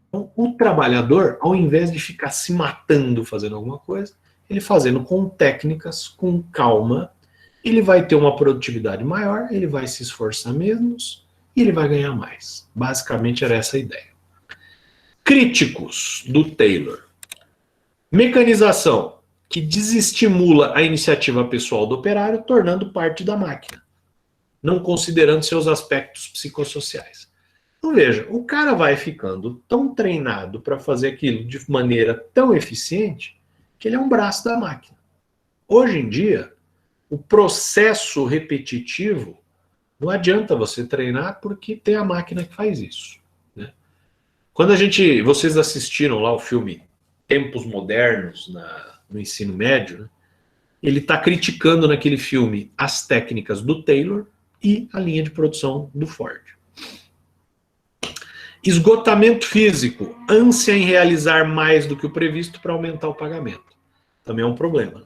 Então, o trabalhador, ao invés de ficar se matando fazendo alguma coisa, ele fazendo com técnicas, com calma, ele vai ter uma produtividade maior, ele vai se esforçar menos e ele vai ganhar mais. Basicamente era essa a ideia. Críticos do Taylor. Mecanização, que desestimula a iniciativa pessoal do operário, tornando parte da máquina, não considerando seus aspectos psicossociais. Então veja, o cara vai ficando tão treinado para fazer aquilo de maneira tão eficiente que ele é um braço da máquina. Hoje em dia, o processo repetitivo, não adianta você treinar porque tem a máquina que faz isso. Né? Quando vocês assistiram lá o filme Tempos Modernos no ensino médio, né? Ele está criticando naquele filme as técnicas do Taylor e a linha de produção do Ford. Esgotamento físico, ânsia em realizar mais do que o previsto para aumentar o pagamento. Também é um problema.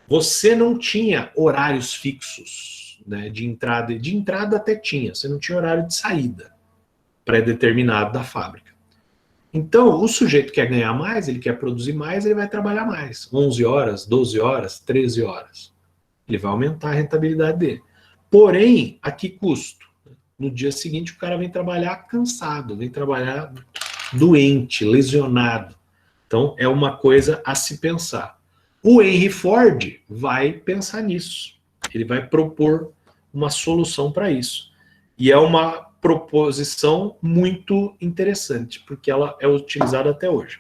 Você não tinha horários fixos, né, de entrada. De entrada até tinha, você não tinha horário de saída pré-determinado da fábrica. Então, o sujeito quer ganhar mais, ele quer produzir mais, ele vai trabalhar mais. 11 horas, 12 horas, 13 horas. Ele vai aumentar a rentabilidade dele. Porém, a que custo? No dia seguinte, o cara vem trabalhar cansado, vem trabalhar doente, lesionado. Então, é uma coisa a se pensar. O Henry Ford vai pensar nisso. Ele vai propor uma solução para isso. E é uma proposição muito interessante, porque ela é utilizada até hoje.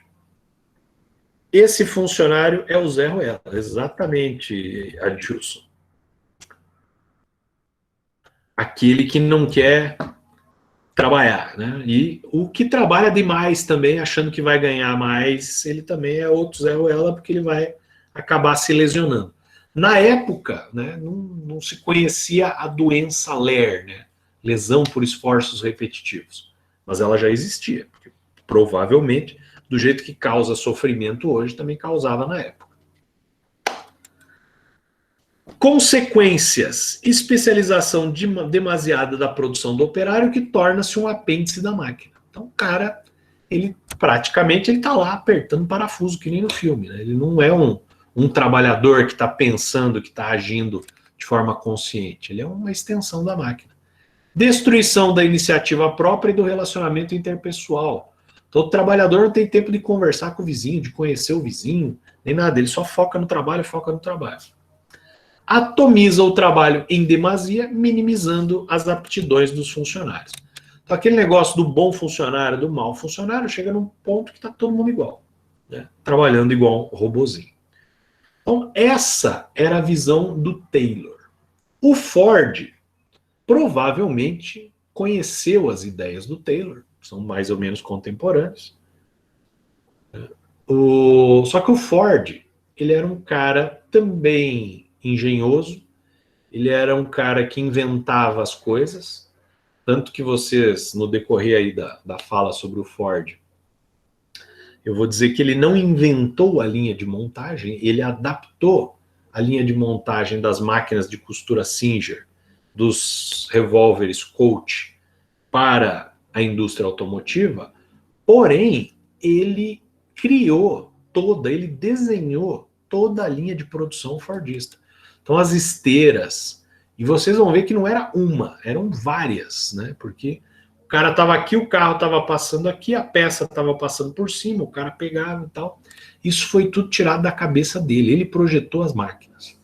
Esse funcionário é o Zé Ruela, exatamente, Adilson. Aquele que não quer trabalhar, né? E o que trabalha demais também, achando que vai ganhar mais, ele também é outro Zé Ruela, porque ele vai acabar se lesionando. Na época, né, não se conhecia a doença LER, né? Lesão por esforços repetitivos. Mas ela já existia, porque provavelmente, do jeito que causa sofrimento hoje, também causava na época. Consequências: especialização demasiada da produção do operário, que torna-se um apêndice da máquina. Então o cara, ele praticamente ele está lá apertando parafuso, que nem no filme, né? Ele não é um trabalhador que está pensando, que está agindo de forma consciente. Ele é uma extensão da máquina. Destruição da iniciativa própria e do relacionamento interpessoal. Então o trabalhador não tem tempo de conversar com o vizinho, de conhecer o vizinho, nem nada. Ele só foca no trabalho, foca no trabalho. Atomiza o trabalho em demasia, minimizando as aptidões dos funcionários. Então, aquele negócio do bom funcionário, do mau funcionário, chega num ponto que está todo mundo igual, né? Trabalhando igual um robozinho. Então, essa era a visão do Taylor. O Ford provavelmente conheceu as ideias do Taylor, são mais ou menos contemporâneos. Só que o Ford, ele era um cara também engenhoso, ele era um cara que inventava as coisas, tanto que vocês, no decorrer aí da fala sobre o Ford, eu vou dizer que ele não inventou a linha de montagem, ele adaptou a linha de montagem das máquinas de costura Singer, dos revólveres Colt, para a indústria automotiva, porém, ele ele desenhou toda a linha de produção fordista. Então, as esteiras, e vocês vão ver que não era uma, eram várias, né? Porque o cara estava aqui, o carro estava passando aqui, a peça estava passando por cima, o cara pegava e tal. Isso foi tudo tirado da cabeça dele, ele projetou as máquinas.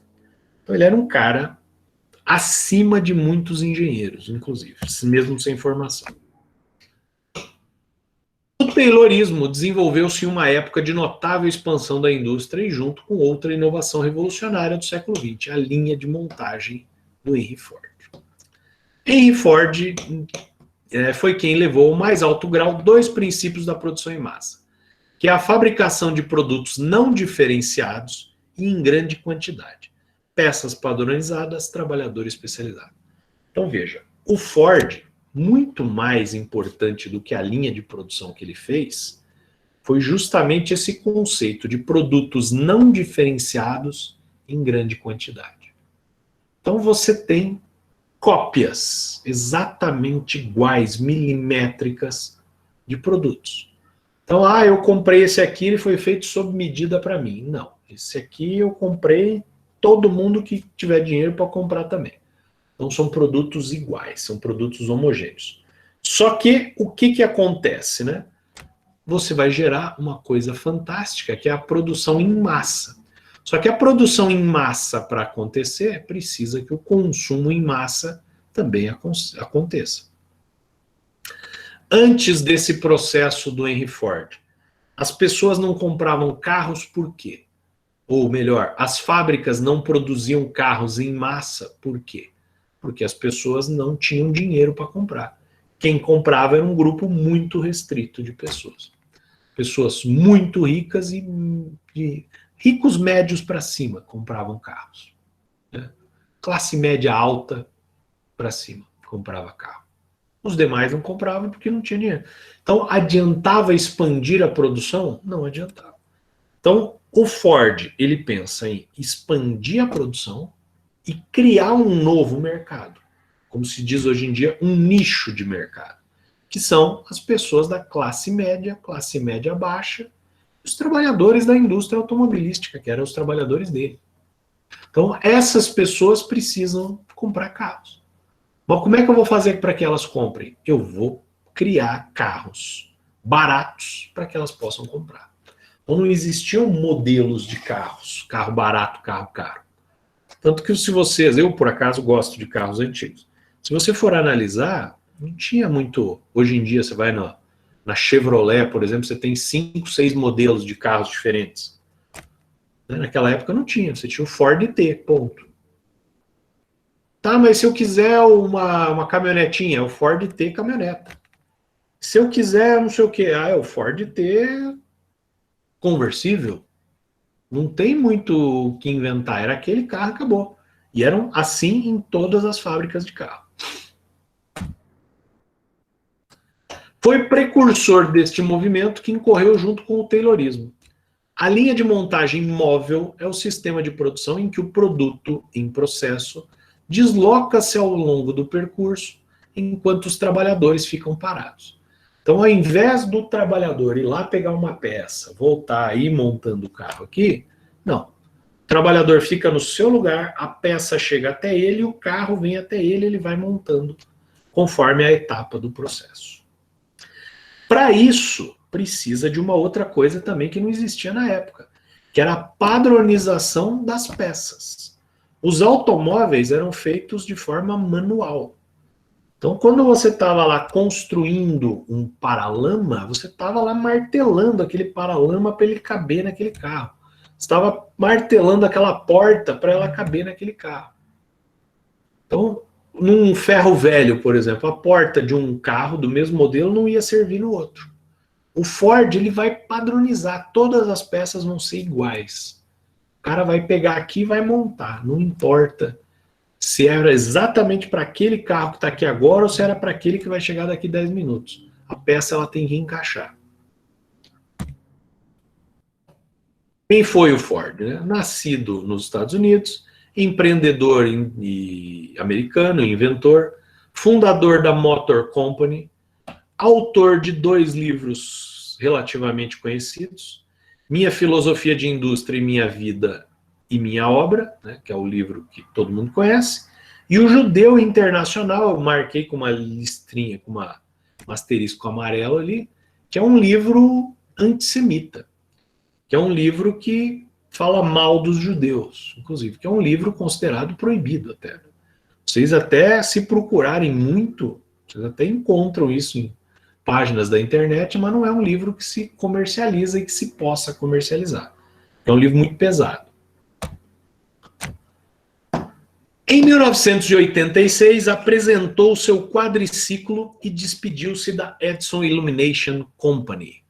Então, ele era um cara acima de muitos engenheiros, inclusive, mesmo sem formação. O Taylorismo desenvolveu-se em uma época de notável expansão da indústria e junto com outra inovação revolucionária do século XX, a linha de montagem do Henry Ford. Henry Ford foi quem levou ao mais alto grau dois princípios da produção em massa, que é a fabricação de produtos não diferenciados e em grande quantidade, peças padronizadas, trabalhador especializado. Então veja, o Ford, muito mais importante do que a linha de produção que ele fez, foi justamente esse conceito de produtos não diferenciados em grande quantidade. Então você tem cópias exatamente iguais, milimétricas, de produtos. Então, eu comprei esse aqui, ele foi feito sob medida para mim. Não, esse aqui eu comprei, todo mundo que tiver dinheiro para comprar também. Então são produtos iguais, são produtos homogêneos. Só que o que acontece, né? Você vai gerar uma coisa fantástica, que é a produção em massa. Só que a produção em massa, para acontecer, precisa que o consumo em massa também aconteça. Antes desse processo do Henry Ford, as pessoas não compravam carros por quê? Ou melhor, as fábricas não produziam carros em massa por quê? Porque as pessoas não tinham dinheiro para comprar. Quem comprava era um grupo muito restrito de pessoas. Pessoas muito ricas e de ricos médios para cima compravam carros. Né? Classe média alta para cima comprava carro. Os demais não compravam porque não tinha dinheiro. Então, adiantava expandir a produção? Não adiantava. Então, o Ford, ele pensa em expandir a produção e criar um novo mercado, como se diz hoje em dia, um nicho de mercado, que são as pessoas da classe média baixa, os trabalhadores da indústria automobilística, que eram os trabalhadores dele. Então, essas pessoas precisam comprar carros. Mas como é que eu vou fazer para que elas comprem? Eu vou criar carros baratos para que elas possam comprar. Então, não existiam modelos de carros, carro barato, carro caro. Tanto que se vocês, eu por acaso gosto de carros antigos, se você for analisar, não tinha muito, hoje em dia você vai na Chevrolet, por exemplo, você tem 5, 6 modelos de carros diferentes. Naquela época não tinha, você tinha o Ford T, ponto. Tá, mas se eu quiser uma caminhonetinha, é o Ford T caminhoneta. Se eu quiser, não sei o que, é o Ford T conversível. Não tem muito o que inventar, era aquele carro, acabou. E eram assim em todas as fábricas de carro. Foi precursor deste movimento que incorreu junto com o Taylorismo. A linha de montagem móvel é o sistema de produção em que o produto em processo desloca-se ao longo do percurso enquanto os trabalhadores ficam parados. Então, ao invés do trabalhador ir lá pegar uma peça, voltar e ir montando o carro aqui, não. O trabalhador fica no seu lugar, a peça chega até ele, o carro vem até ele, ele vai montando conforme a etapa do processo. Para isso, precisa de uma outra coisa também que não existia na época, que era a padronização das peças. Os automóveis eram feitos de forma manual. Então, quando você estava lá construindo um paralama, você estava lá martelando aquele paralama para ele caber naquele carro. Você estava martelando aquela porta para ela caber naquele carro. Então, num ferro velho, por exemplo, a porta de um carro do mesmo modelo não ia servir no outro. O Ford ele vai padronizar, todas as peças vão ser iguais. O cara vai pegar aqui e vai montar, não importa se era exatamente para aquele carro que está aqui agora ou se era para aquele que vai chegar daqui 10 minutos. A peça ela tem que encaixar. Quem foi o Ford? Né? Nascido nos Estados Unidos, empreendedor americano, inventor, fundador da Motor Company, autor de 2 livros relativamente conhecidos, Minha Filosofia de Indústria e Minha Vida e Minha Obra, né, que é o livro que todo mundo conhece, e O Judeu Internacional, eu marquei com uma listrinha, com um asterisco amarelo ali, que é um livro antissemita, que é um livro que fala mal dos judeus, inclusive, que é um livro considerado proibido até. Vocês até se procurarem muito, vocês até encontram isso em páginas da internet, mas não é um livro que se comercializa e que se possa comercializar. É um livro muito pesado. Em 1986, apresentou seu quadriciclo e despediu-se da Edison Illumination Company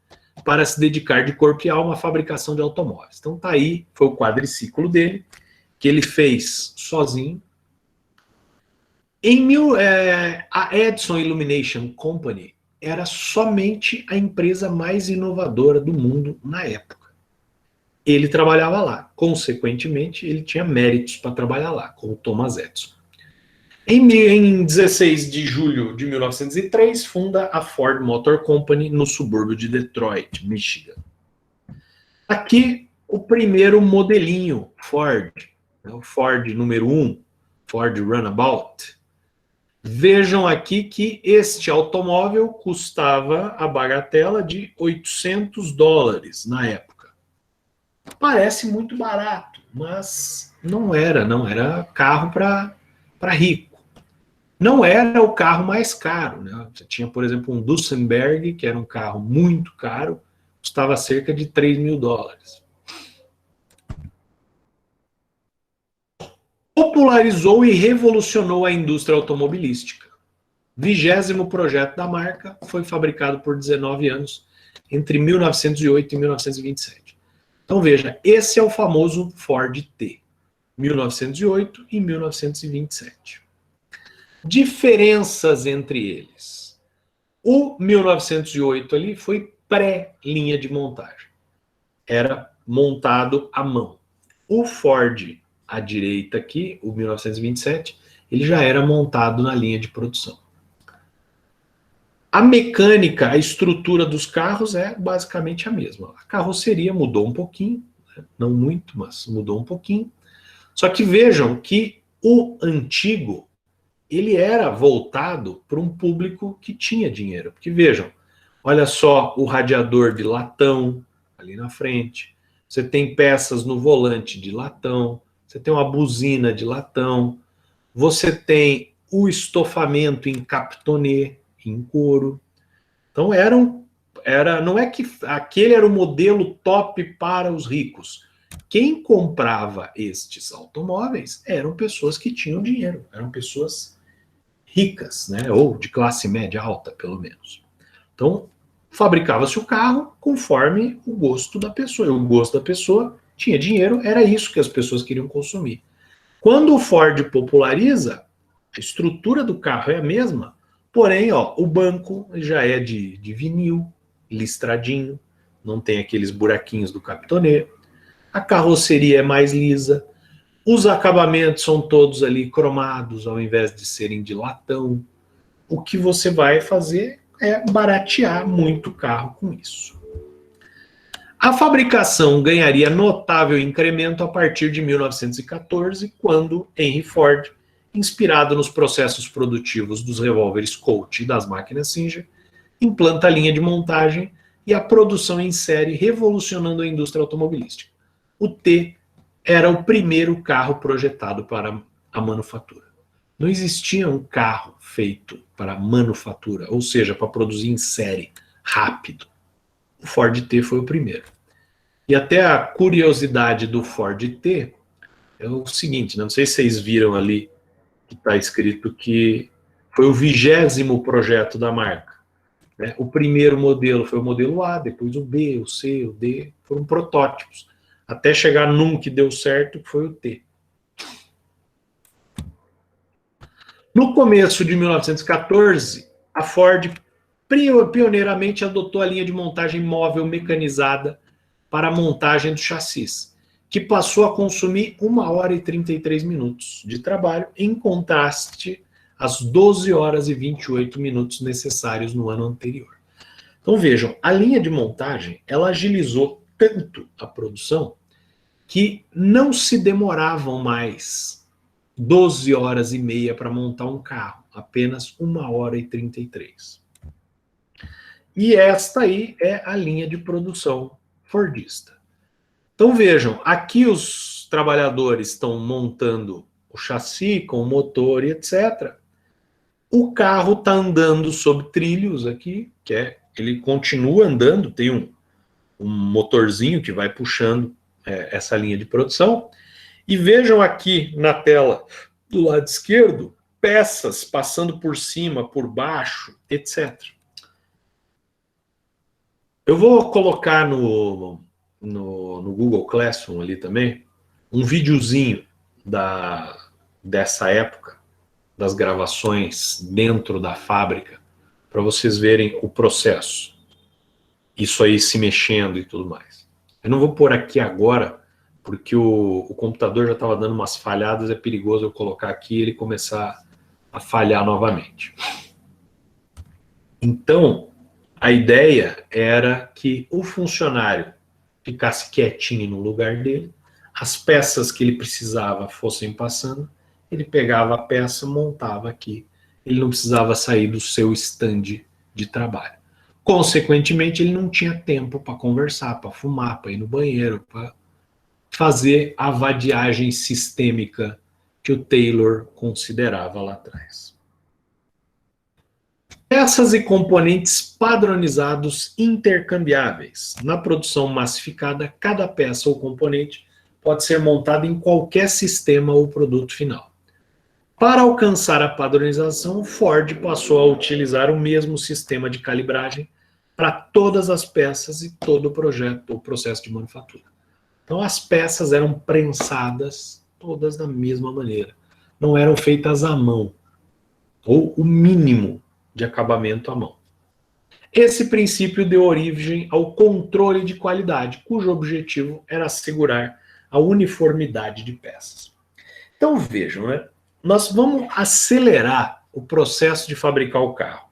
para se dedicar de corpo e alma à fabricação de automóveis. Então tá aí, foi o quadriciclo dele, que ele fez sozinho. A Edison Illumination Company era somente a empresa mais inovadora do mundo na época. Ele trabalhava lá, consequentemente, ele tinha méritos para trabalhar lá, como Thomas Edison. Em 16 de julho de 1903, funda a Ford Motor Company no subúrbio de Detroit, Michigan. Aqui, o primeiro modelinho Ford, o Ford número 1, Ford Runabout. Vejam aqui que este automóvel custava a bagatela de $800 na época. Parece muito barato, mas não era carro para rico. Não era o carro mais caro. Né? Você tinha, por exemplo, um Duesenberg, que era um carro muito caro, custava cerca de $3.000. Popularizou e revolucionou a indústria automobilística. 20º projeto da marca, foi fabricado por 19 anos, entre 1908 e 1927. Então veja, esse é o famoso Ford T, 1908 e 1927. Diferenças entre eles. O 1908 ali foi pré-linha de montagem. Era montado à mão. O Ford à direita aqui, o 1927, ele já era montado na linha de produção. A mecânica, a estrutura dos carros é basicamente a mesma. A carroceria mudou um pouquinho, né? Não muito, mas mudou um pouquinho. Só que vejam que o antigo, ele era voltado para um público que tinha dinheiro. Porque vejam, olha só o radiador de latão ali na frente. Você tem peças no volante de latão. Você tem uma buzina de latão. Você tem o estofamento em captonê, em couro. Então não é que aquele era o modelo top para os ricos. Quem comprava estes automóveis eram pessoas que tinham dinheiro, eram pessoas ricas, né? Ou de classe média alta, pelo menos. Então, fabricava-se o carro conforme o gosto da pessoa. E o gosto da pessoa tinha dinheiro, era isso que as pessoas queriam consumir. Quando o Ford populariza, a estrutura do carro é a mesma, porém, ó, o banco já é de vinil, listradinho, não tem aqueles buraquinhos do Capitonê, a carroceria é mais lisa, os acabamentos são todos ali cromados, ao invés de serem de latão. O que você vai fazer é baratear muito o carro com isso. A fabricação ganharia notável incremento a partir de 1914, quando Henry Ford, inspirado nos processos produtivos dos revólveres Colt e das máquinas Singer, implanta a linha de montagem e a produção em série, revolucionando a indústria automobilística. O T era o primeiro carro projetado para a manufatura. Não existia um carro feito para manufatura, ou seja, para produzir em série, rápido. O Ford T foi o primeiro. E até a curiosidade do Ford T é o seguinte, não sei se vocês viram ali, que está escrito que foi o 20º projeto da marca. Né? O primeiro modelo foi o modelo A, depois o B, o C, o D, foram protótipos, até chegar num que deu certo, que foi o T. No começo de 1914, a Ford pioneiramente adotou a linha de montagem móvel mecanizada para a montagem do chassis, que passou a consumir 1 hora e 33 minutos de trabalho, em contraste às 12 horas e 28 minutos necessários no ano anterior. Então vejam, a linha de montagem, ela agilizou tanto a produção que não se demoravam mais 12 horas e meia para montar um carro, apenas 1 hora e 33. E esta aí é a linha de produção fordista. Então vejam, aqui os trabalhadores estão montando o chassi com o motor e etc. O carro está andando sob trilhos aqui, ele continua andando, tem um motorzinho que vai puxando essa linha de produção. E vejam aqui na tela do lado esquerdo, peças passando por cima, por baixo, etc. Eu vou colocar no Google Classroom ali também um videozinho dessa época, das gravações dentro da fábrica, para vocês verem o processo. Isso aí se mexendo e tudo mais. Eu não vou pôr aqui agora, porque o computador já estava dando umas falhadas, é perigoso eu colocar aqui e ele começar a falhar novamente. Então, a ideia era que o funcionário ficasse quietinho no lugar dele, as peças que ele precisava fossem passando, ele pegava a peça, montava aqui, ele não precisava sair do seu stand de trabalho. Consequentemente, ele não tinha tempo para conversar, para fumar, para ir no banheiro, para fazer a vadiagem sistêmica que o Taylor considerava lá atrás. Peças e componentes padronizados intercambiáveis. Na produção massificada, cada peça ou componente pode ser montada em qualquer sistema ou produto final. Para alcançar a padronização, Ford passou a utilizar o mesmo sistema de calibragem para todas as peças e todo o projeto ou processo de manufatura. Então as peças eram prensadas todas da mesma maneira. Não eram feitas à mão, ou o mínimo de acabamento à mão. Esse princípio deu origem ao controle de qualidade, cujo objetivo era assegurar a uniformidade de peças. Então vejam, né? Nós vamos acelerar o processo de fabricar o carro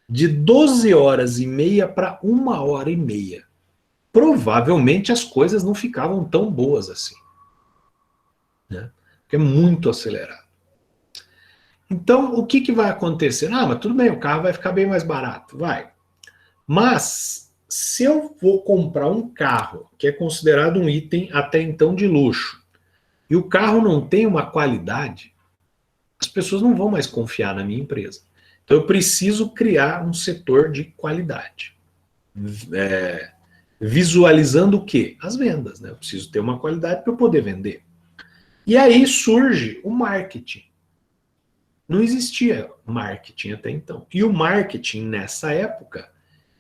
de 12 horas e meia para 1 hora e meia. Provavelmente as coisas não ficavam tão boas assim, né? Porque é muito acelerado. Então, o que vai acontecer? Ah, mas tudo bem, o carro vai ficar bem mais barato. Vai. Mas, se eu vou comprar um carro que é considerado um item até então de luxo, e o carro não tem uma qualidade, as pessoas não vão mais confiar na minha empresa. Então, eu preciso criar um setor de qualidade. Visualizando o quê? As vendas, né? Eu preciso ter uma qualidade para eu poder vender. E aí surge o marketing. Não existia marketing até então. E o marketing, nessa época,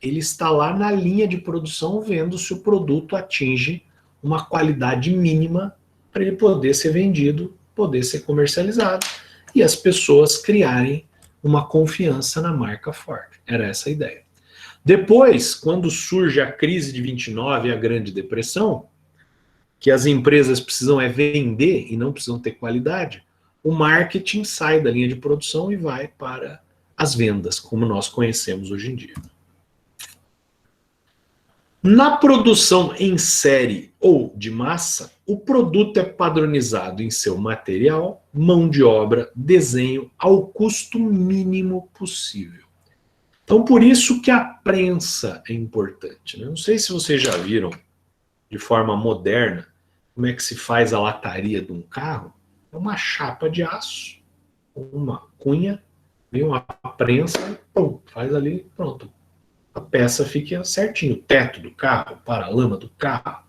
ele está lá na linha de produção vendo se o produto atinge uma qualidade mínima para ele poder ser vendido, poder ser comercializado e as pessoas criarem uma confiança na marca Ford. Era essa a ideia. Depois, quando surge a crise de 29 e a Grande Depressão, que as empresas precisam vender e não precisam ter qualidade, o marketing sai da linha de produção e vai para as vendas, como nós conhecemos hoje em dia. Na produção em série ou de massa, o produto é padronizado em seu material, mão de obra, desenho, ao custo mínimo possível. Então, por isso que a prensa é importante. Não sei se vocês já viram, de forma moderna, como é que se faz a lataria de um carro. É uma chapa de aço, uma cunha, vem uma prensa, pum, faz ali, pronto. A peça fica certinho. O teto do carro, o para-lama do carro,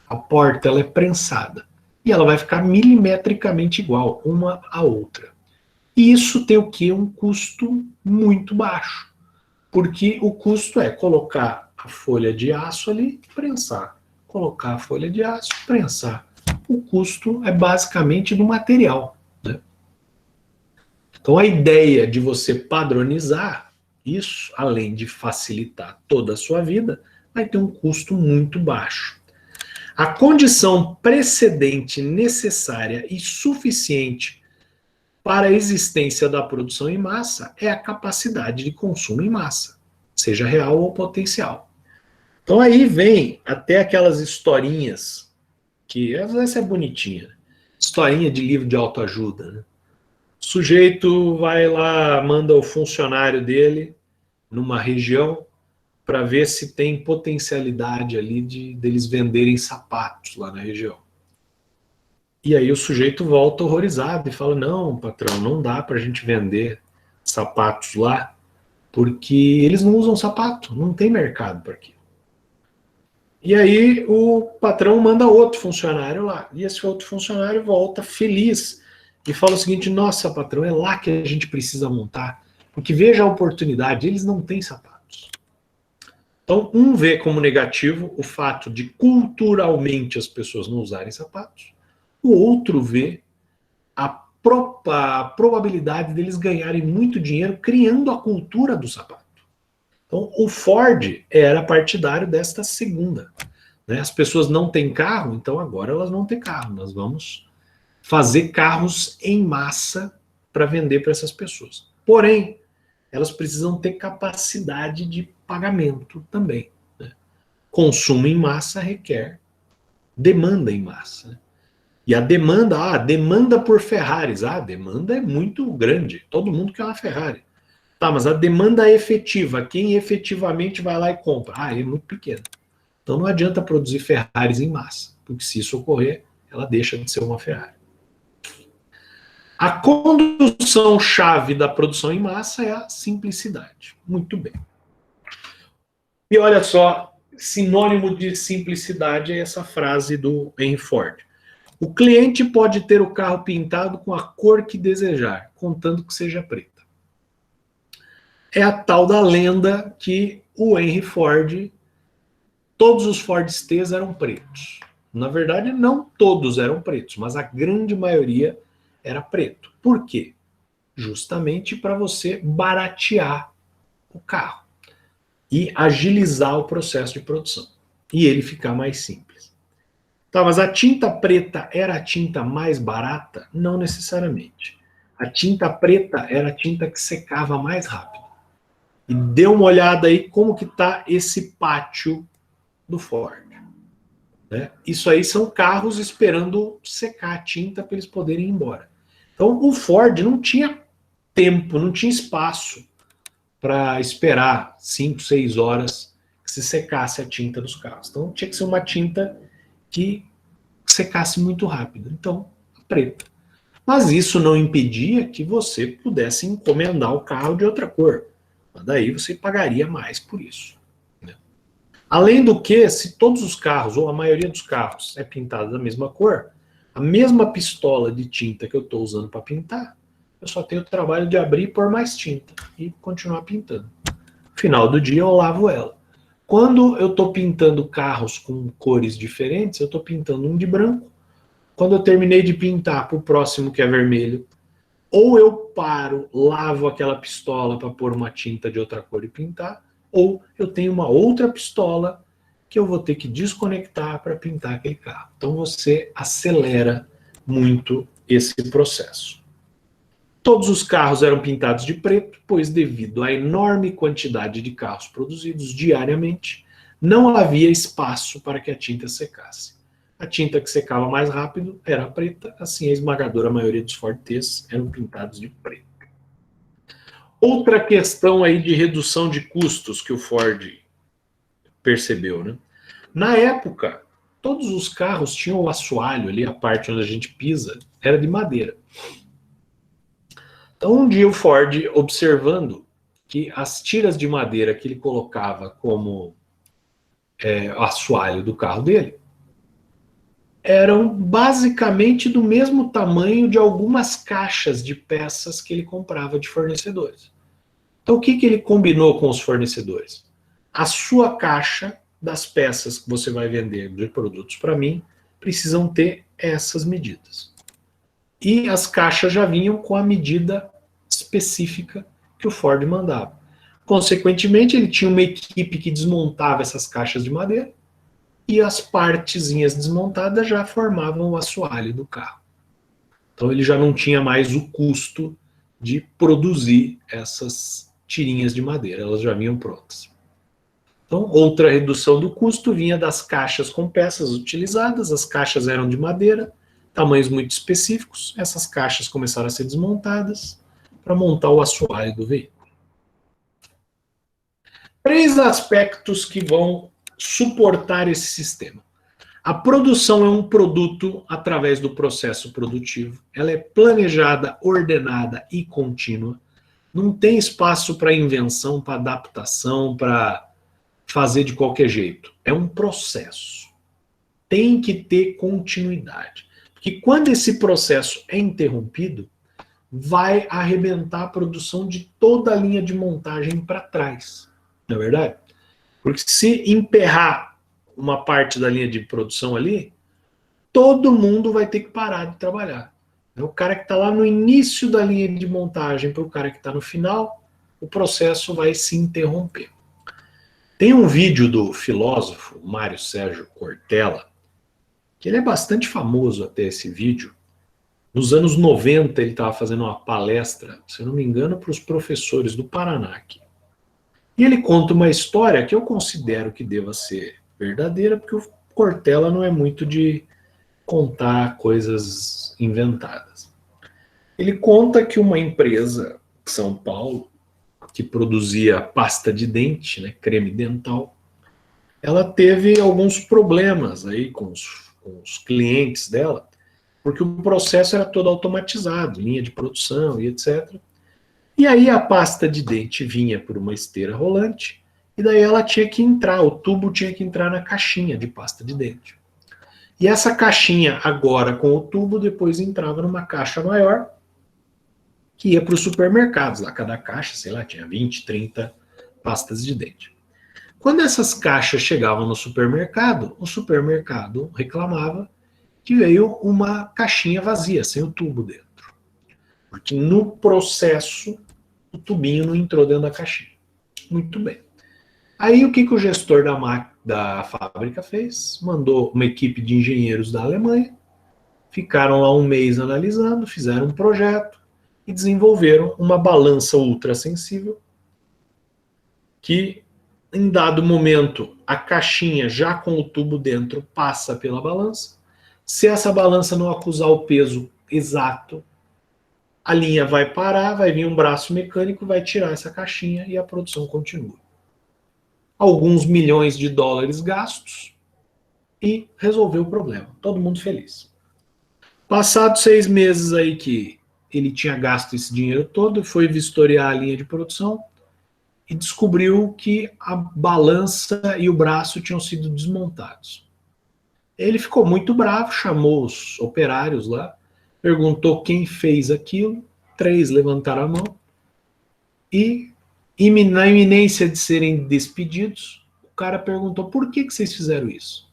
a porta ela é prensada. E ela vai ficar milimetricamente igual uma à outra. E isso tem o quê? Um custo muito baixo. Porque o custo é colocar a folha de aço ali e prensar. Colocar a folha de aço e prensar. O custo é basicamente do material. Né? Então a ideia de você padronizar isso, além de facilitar toda a sua vida, vai ter um custo muito baixo. A condição precedente necessária e suficiente para a existência da produção em massa é a capacidade de consumo em massa, seja real ou potencial. Então aí vem até aquelas historinhas, que essa é bonitinha, historinha de livro de autoajuda, né? O sujeito vai lá, manda o funcionário dele numa região para ver se tem potencialidade ali deles venderem sapatos lá na região. E aí o sujeito volta horrorizado e fala, não, patrão, não dá para a gente vender sapatos lá, porque eles não usam sapato, não tem mercado para aquilo. E aí o patrão manda outro funcionário lá, e esse outro funcionário volta feliz e fala o seguinte, nossa, patrão, é lá que a gente precisa montar, porque veja a oportunidade, eles não têm sapatos. Então, um vê como negativo o fato de culturalmente as pessoas não usarem sapatos, o outro vê a probabilidade deles ganharem muito dinheiro criando a cultura do sapato. Então, o Ford era partidário desta segunda. Né? As pessoas não têm carro, então agora elas vão ter carro. Nós vamos fazer carros em massa para vender para essas pessoas. Porém, elas precisam ter capacidade de pagamento também. Né? Consumo em massa requer demanda em massa. Né? E a demanda por Ferraris. A demanda é muito grande. Todo mundo quer uma Ferrari. Tá, mas a demanda efetiva, quem efetivamente vai lá e compra? É muito pequena. Então não adianta produzir Ferraris em massa, porque se isso ocorrer, ela deixa de ser uma Ferrari. A condução-chave da produção em massa é a simplicidade. Muito bem. E olha só, sinônimo de simplicidade é essa frase do Henry Ford. O cliente pode ter o carro pintado com a cor que desejar, contando que seja preta. É a tal da lenda que o Henry Ford, todos os Ford T's eram pretos. Na verdade, não todos eram pretos, mas a grande maioria era preto. Por quê? Justamente para você baratear o carro e agilizar o processo de produção e ele ficar mais simples. Tá, mas a tinta preta era a tinta mais barata? Não necessariamente. A tinta preta era a tinta que secava mais rápido. E dê uma olhada aí como que está esse pátio do Ford. Né? Isso aí são carros esperando secar a tinta para eles poderem ir embora. Então o Ford não tinha tempo, não tinha espaço para esperar 5, 6 horas que se secasse a tinta dos carros. Então tinha que ser uma tinta que secasse muito rápido. Então, preta. Mas isso não impedia que você pudesse encomendar o carro de outra cor. Mas daí você pagaria mais por isso. Né? Além do que, se todos os carros, ou a maioria dos carros, é pintado da mesma cor, a mesma pistola de tinta que eu estou usando para pintar, eu só tenho o trabalho de abrir e pôr mais tinta e continuar pintando. No final do dia eu lavo ela. Quando eu estou pintando carros com cores diferentes, eu estou pintando um de branco. Quando eu terminei de pintar para o próximo que é vermelho, ou eu paro, lavo aquela pistola para pôr uma tinta de outra cor e pintar, ou eu tenho uma outra pistola que eu vou ter que desconectar para pintar aquele carro. Então você acelera muito esse processo. Todos os carros eram pintados de preto, pois devido à enorme quantidade de carros produzidos diariamente, não havia espaço para que a tinta secasse. A tinta que secava mais rápido era a preta, assim a esmagadora maioria dos Ford T's eram pintados de preto. Outra questão aí de redução de custos que o Ford percebeu, né? Na época, todos os carros tinham o assoalho ali, a parte onde a gente pisa, era de madeira. Então, um dia o Ford, observando que as tiras de madeira que ele colocava como assoalho do carro dele, eram basicamente do mesmo tamanho de algumas caixas de peças que ele comprava de fornecedores. Então, o que ele combinou com os fornecedores? A sua caixa das peças que você vai vender de produtos para mim precisam ter essas medidas. E as caixas já vinham com a medida específica que o Ford mandava. Consequentemente, ele tinha uma equipe que desmontava essas caixas de madeira e as partezinhas desmontadas já formavam o assoalho do carro. Então ele já não tinha mais o custo de produzir essas tirinhas de madeira, elas já vinham prontas. Então, outra redução do custo vinha das caixas com peças utilizadas, as caixas eram de madeira, tamanhos muito específicos, essas caixas começaram a ser desmontadas para montar o assoalho do veículo. 3 aspectos que vão suportar esse sistema. A produção é um produto através do processo produtivo, ela é planejada, ordenada e contínua, não tem espaço para invenção, para adaptação, para fazer de qualquer jeito. É um processo. Tem que ter continuidade. Porque quando esse processo é interrompido, vai arrebentar a produção de toda a linha de montagem para trás. Não é verdade? Porque se emperrar uma parte da linha de produção ali, todo mundo vai ter que parar de trabalhar. O cara que está lá no início da linha de montagem para o cara que está no final, o processo vai se interromper. Tem um vídeo do filósofo Mário Sérgio Cortella, que ele é bastante famoso até esse vídeo. Nos anos 90 ele estava fazendo uma palestra, se eu não me engano, para os professores do Paraná aqui. E ele conta uma história que eu considero que deva ser verdadeira, porque o Cortella não é muito de contar coisas inventadas. Ele conta que uma empresa em São Paulo, que produzia pasta de dente, né, creme dental, ela teve alguns problemas aí com os clientes dela, porque o processo era todo automatizado, linha de produção e etc. E aí a pasta de dente vinha por uma esteira rolante, e daí ela tinha que entrar, o tubo tinha que entrar na caixinha de pasta de dente. E essa caixinha, agora com o tubo, depois entrava numa caixa maior, que ia para os supermercados. Lá cada caixa, sei lá, tinha 20, 30 pastas de dente. Quando essas caixas chegavam no supermercado, o supermercado reclamava que veio uma caixinha vazia, sem o tubo dentro. Porque no processo, o tubinho não entrou dentro da caixinha. Muito bem. Aí o que o gestor da fábrica fez? Mandou uma equipe de engenheiros da Alemanha, ficaram lá um mês analisando, fizeram um projeto e desenvolveram uma balança ultrassensível que, em dado momento, a caixinha já com o tubo dentro passa pela balança. Se essa balança não acusar o peso exato, a linha vai parar, vai vir um braço mecânico, vai tirar essa caixinha e a produção continua. Alguns milhões de dólares gastos e resolveu o problema. Todo mundo feliz. Passados 6 meses aí que ele tinha gasto esse dinheiro todo, foi vistoriar a linha de produção e descobriu que a balança e o braço tinham sido desmontados. Ele ficou muito bravo, chamou os operários lá, perguntou quem fez aquilo, 3 levantaram a mão e, na iminência de serem despedidos, o cara perguntou: por que vocês fizeram isso?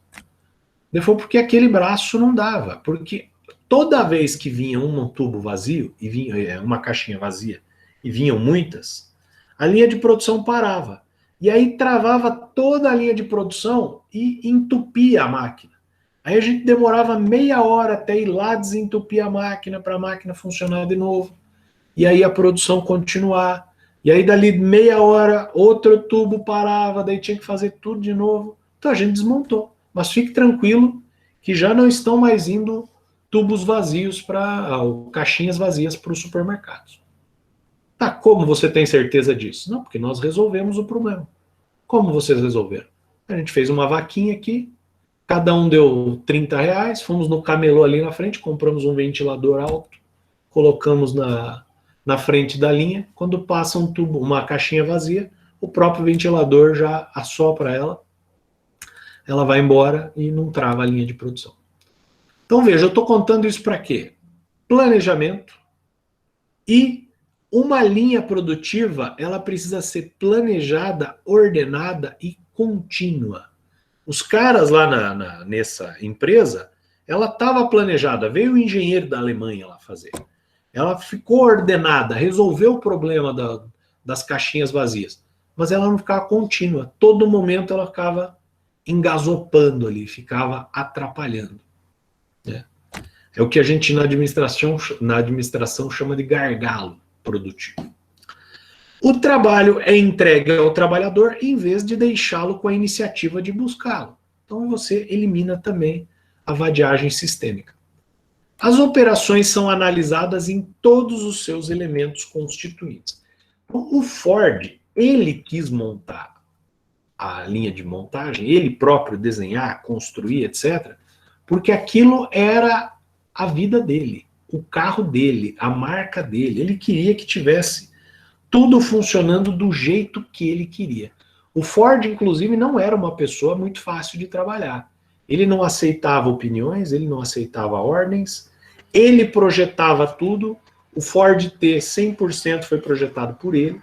Ele falou: porque aquele braço não dava, porque toda vez que vinha um tubo vazio, e vinha uma caixinha vazia, e vinham muitas, a linha de produção parava. E aí travava toda a linha de produção e entupia a máquina. Aí a gente demorava meia hora até ir lá desentupir a máquina para a máquina funcionar de novo. E aí a produção continuar. E aí dali meia hora, outro tubo parava, daí tinha que fazer tudo de novo. Então a gente desmontou. Mas fique tranquilo que já não estão mais indo tubos vazios caixinhas vazias para os supermercados. Tá, como você tem certeza disso? Não, porque nós resolvemos o problema. Como vocês resolveram? A gente fez uma vaquinha aqui, cada um deu R$30, fomos no camelô ali na frente, compramos um ventilador alto, colocamos na frente da linha, quando passa um tubo, uma caixinha vazia, o próprio ventilador já assopra ela vai embora e não trava a linha de produção. Então veja, eu estou contando isso para quê? Planejamento e uma linha produtiva, ela precisa ser planejada, ordenada e contínua. Os caras lá nessa empresa, ela estava planejada, veio o engenheiro da Alemanha lá fazer. Ela ficou ordenada, resolveu o problema das caixinhas vazias, mas ela não ficava contínua. Todo momento ela ficava engasopando ali, ficava atrapalhando. É o que a gente na administração chama de gargalo produtivo. O trabalho é entregue ao trabalhador em vez de deixá-lo com a iniciativa de buscá-lo. Então você elimina também a vadiagem sistêmica. As operações são analisadas em todos os seus elementos constituintes. Então, o Ford, ele quis montar a linha de montagem, ele próprio desenhar, construir, etc., porque aquilo era a vida dele, o carro dele, a marca dele. Ele queria que tivesse tudo funcionando do jeito que ele queria. O Ford, inclusive, não era uma pessoa muito fácil de trabalhar. Ele não aceitava opiniões, ele não aceitava ordens, ele projetava tudo. O Ford T 100% foi projetado por ele.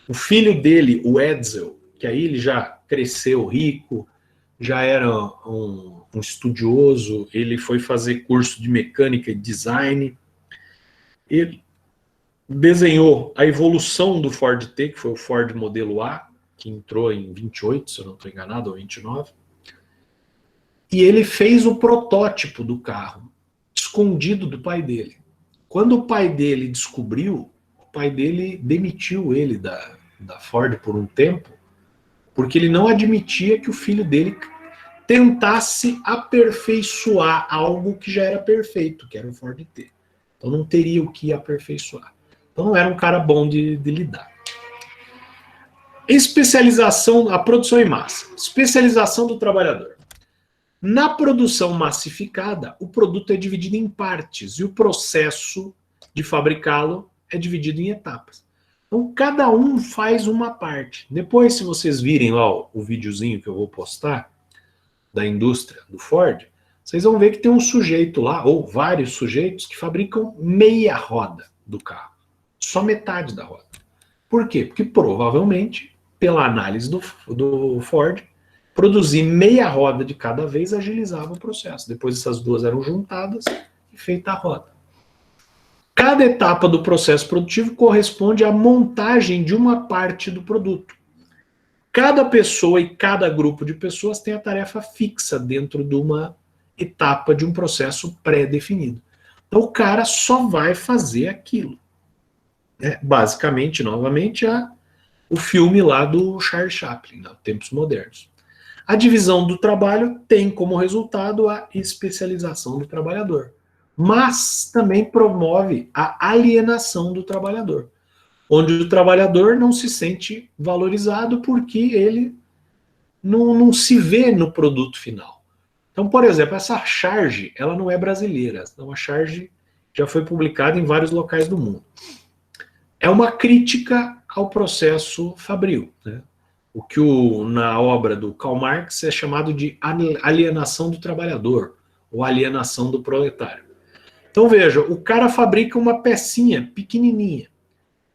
O filho dele, o Edsel, que aí ele já cresceu rico, já era um estudioso, ele foi fazer curso de mecânica e design. Ele desenhou a evolução do Ford T, que foi o Ford modelo A, que entrou em 28, se eu não estou enganado, ou 29. E ele fez o protótipo do carro, escondido do pai dele. Quando o pai dele descobriu, o pai dele demitiu ele da Ford por um tempo, porque ele não admitia que o filho dele tentasse aperfeiçoar algo que já era perfeito, que era o Ford T. Então não teria o que aperfeiçoar. Então não era um cara bom de lidar. Especialização, a produção em massa. Especialização do trabalhador. Na produção massificada, o produto é dividido em partes e o processo de fabricá-lo é dividido em etapas. Então, cada um faz uma parte. Depois, se vocês virem lá o videozinho que eu vou postar da indústria do Ford, vocês vão ver que tem um sujeito lá, ou vários sujeitos, que fabricam meia roda do carro. Só metade da roda. Por quê? Porque provavelmente, pela análise do Ford, produzir meia roda de cada vez agilizava o processo. Depois essas duas eram juntadas e feita a roda. Cada etapa do processo produtivo corresponde à montagem de uma parte do produto. Cada pessoa e cada grupo de pessoas tem a tarefa fixa dentro de uma etapa de um processo pré-definido. Então o cara só vai fazer aquilo. Basicamente, novamente, o filme lá do Charles Chaplin, Tempos Modernos. A divisão do trabalho tem como resultado a especialização do trabalhador, mas também promove a alienação do trabalhador, onde o trabalhador não se sente valorizado porque ele não se vê no produto final. Então, por exemplo, essa Charge, ela não é brasileira, então a Charge já foi publicada em vários locais do mundo. É uma crítica ao processo fabril, né? O que na obra do Karl Marx é chamado de alienação do trabalhador, ou alienação do proletário. Então veja, o cara fabrica uma pecinha pequenininha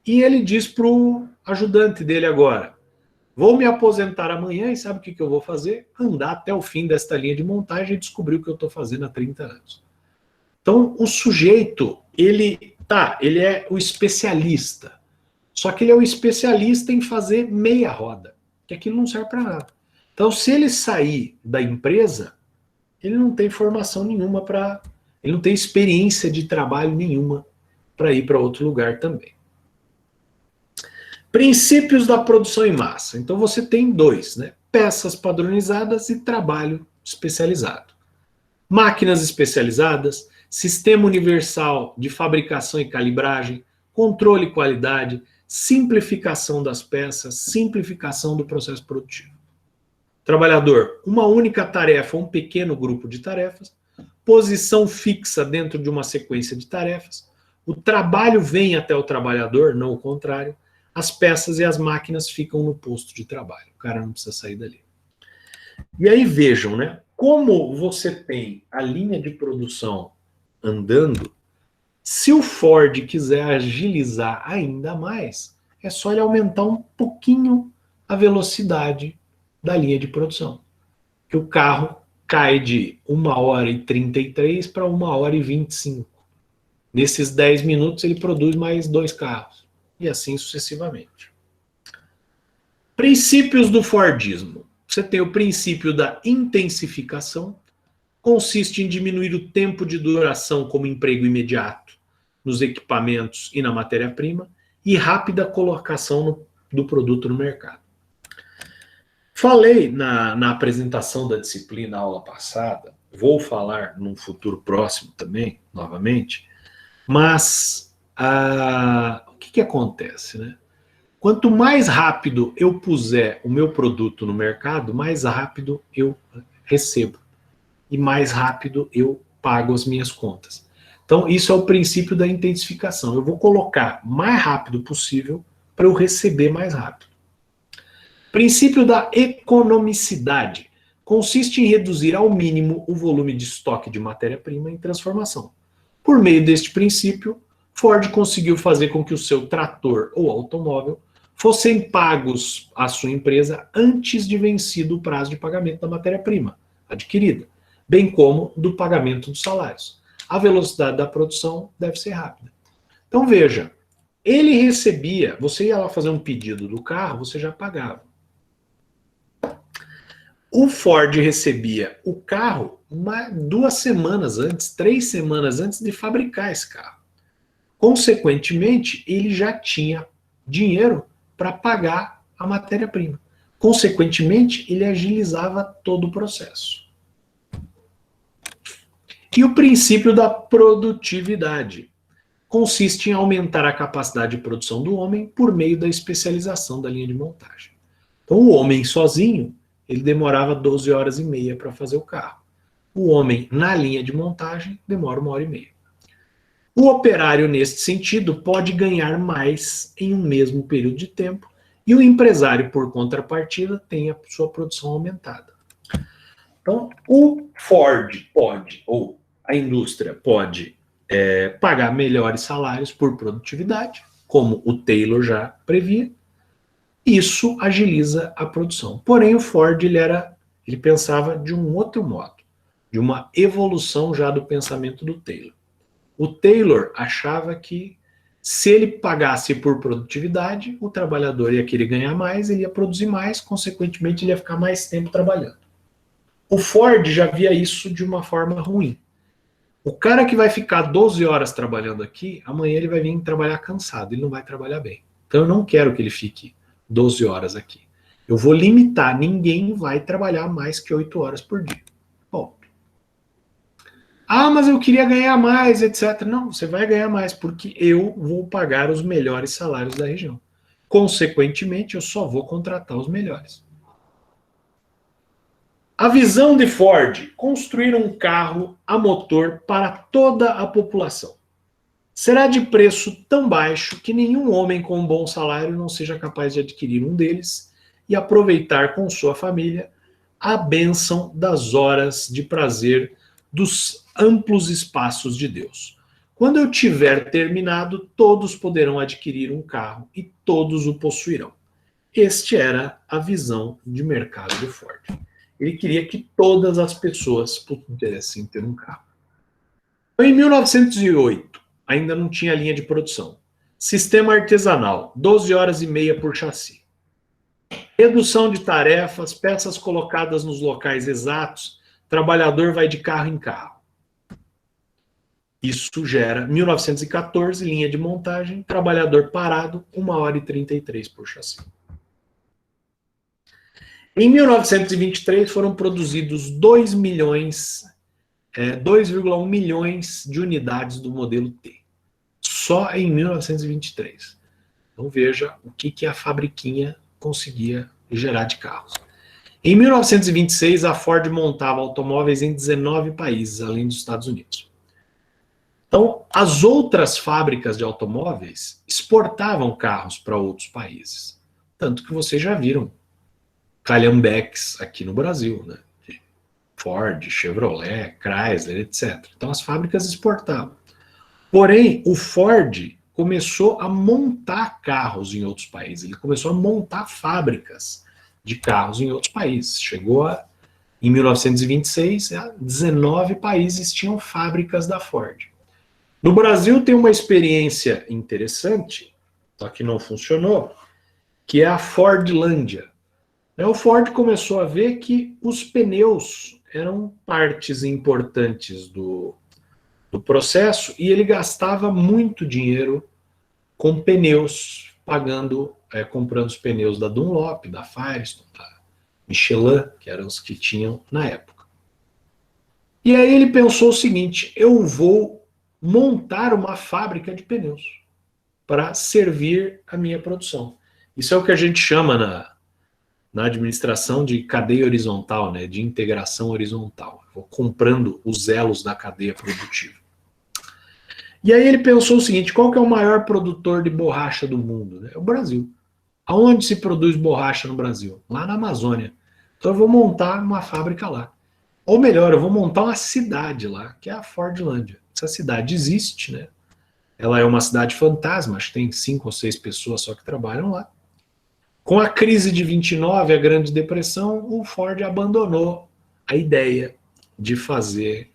e ele diz para o ajudante dele agora: vou me aposentar amanhã e sabe o que eu vou fazer? Andar até o fim desta linha de montagem e descobrir o que eu estou fazendo há 30 anos. Então o sujeito, ele é o especialista, só que ele é o especialista em fazer meia roda, que aquilo não serve para nada. Então se ele sair da empresa, ele não tem formação nenhuma ele não tem experiência de trabalho nenhuma para ir para outro lugar também. Princípios da produção em massa. Então você tem dois, né? Peças padronizadas e trabalho especializado. Máquinas especializadas, sistema universal de fabricação e calibragem, controle e qualidade, simplificação das peças, simplificação do processo produtivo. Trabalhador, uma única tarefa, um pequeno grupo de tarefas, posição fixa dentro de uma sequência de tarefas, o trabalho vem até o trabalhador, não o contrário, as peças e as máquinas ficam no posto de trabalho, o cara não precisa sair dali. E aí vejam, né, como você tem a linha de produção andando, se o Ford quiser agilizar ainda mais, é só ele aumentar um pouquinho a velocidade da linha de produção, que o carro cai de 1h33 para 1h25. Nesses 10 minutos ele produz mais 2 carros, e assim sucessivamente. Princípios do Fordismo. Você tem o princípio da intensificação, consiste em diminuir o tempo de duração como emprego imediato nos equipamentos e na matéria-prima, e rápida colocação do produto no mercado. Falei na apresentação da disciplina na aula passada, vou falar num futuro próximo também, novamente, mas o que acontece, né? Quanto mais rápido eu puser o meu produto no mercado, mais rápido eu recebo e mais rápido eu pago as minhas contas. Então, isso é o princípio da intensificação. Eu vou colocar mais rápido possível para eu receber mais rápido. Princípio da economicidade. Consiste em reduzir ao mínimo o volume de estoque de matéria-prima em transformação. Por meio deste princípio, Ford conseguiu fazer com que o seu trator ou automóvel fossem pagos à sua empresa antes de vencido o prazo de pagamento da matéria-prima adquirida, bem como do pagamento dos salários. A velocidade da produção deve ser rápida. Então veja, ele recebia, você ia lá fazer um pedido do carro, você já pagava. O Ford recebia o carro 2 semanas antes, 3 semanas antes de fabricar esse carro. Consequentemente, ele já tinha dinheiro para pagar a matéria-prima. Consequentemente, ele agilizava todo o processo. E o princípio da produtividade consiste em aumentar a capacidade de produção do homem por meio da especialização da linha de montagem. Então, o homem sozinho, ele demorava 12 horas e meia para fazer o carro. O homem na linha de montagem demora 1h30. O operário, neste sentido, pode ganhar mais em um mesmo período de tempo e o empresário, por contrapartida, tem a sua produção aumentada. Então, o Ford pode, ou a indústria pode pagar melhores salários por produtividade, como o Taylor já previa. Isso agiliza a produção. Porém, o Ford ele pensava de um outro modo, de uma evolução já do pensamento do Taylor. O Taylor achava que se ele pagasse por produtividade, o trabalhador ia querer ganhar mais, ele ia produzir mais, consequentemente ele ia ficar mais tempo trabalhando. O Ford já via isso de uma forma ruim. O cara que vai ficar 12 horas trabalhando aqui, amanhã ele vai vir trabalhar cansado, ele não vai trabalhar bem. Então eu não quero que ele fique 12 horas aqui. Eu vou limitar, ninguém vai trabalhar mais que 8 horas por dia. Bom. Mas eu queria ganhar mais, etc. Não, você vai ganhar mais, porque eu vou pagar os melhores salários da região. Consequentemente, eu só vou contratar os melhores. A visão de Ford: construir um carro a motor para toda a população. Será de preço tão baixo que nenhum homem com um bom salário não seja capaz de adquirir um deles e aproveitar com sua família a bênção das horas de prazer dos amplos espaços de Deus. Quando eu tiver terminado, todos poderão adquirir um carro e todos o possuirão. Este era a visão de mercado do Ford. Ele queria que todas as pessoas pudessem ter um carro. Então, em 1908, ainda não tinha linha de produção. Sistema artesanal, 12 horas e meia por chassi. Redução de tarefas, peças colocadas nos locais exatos, trabalhador vai de carro em carro. Isso gera, 1914, linha de montagem, trabalhador parado, 1 hora e 33 por chassi. Em 1923 foram produzidos 2,1 milhões de unidades do modelo T. Só em 1923. Então veja o que a fabriquinha conseguia gerar de carros. Em 1926, a Ford montava automóveis em 19 países, além dos Estados Unidos. Então, as outras fábricas de automóveis exportavam carros para outros países. Tanto que vocês já viram calhambeques aqui no Brasil, né? Ford, Chevrolet, Chrysler, etc. Então, as fábricas exportavam. Porém, o Ford começou a montar carros em outros países. Ele começou a montar fábricas de carros em outros países. Chegou em 1926, 19 países tinham fábricas da Ford. No Brasil tem uma experiência interessante, só que não funcionou, que é a Fordlândia. O Ford começou a ver que os pneus eram partes importantes do processo e ele gastava muito dinheiro com pneus, comprando os pneus da Dunlop, da Firestone, da Michelin, que eram os que tinham na época. E aí ele pensou o seguinte: eu vou montar uma fábrica de pneus para servir a minha produção. Isso é o que a gente chama na administração de cadeia horizontal, né, de integração horizontal. Vou comprando os elos da cadeia produtiva. E aí ele pensou o seguinte: qual que é o maior produtor de borracha do mundo? É o Brasil. Aonde se produz borracha no Brasil? Lá na Amazônia. Então eu vou montar uma fábrica lá. Ou melhor, eu vou montar uma cidade lá, que é a Fordlândia. Essa cidade existe, né? Ela é uma cidade fantasma, acho que tem 5 ou 6 pessoas só que trabalham lá. Com a crise de 29, a Grande Depressão, o Ford abandonou a ideia de fazer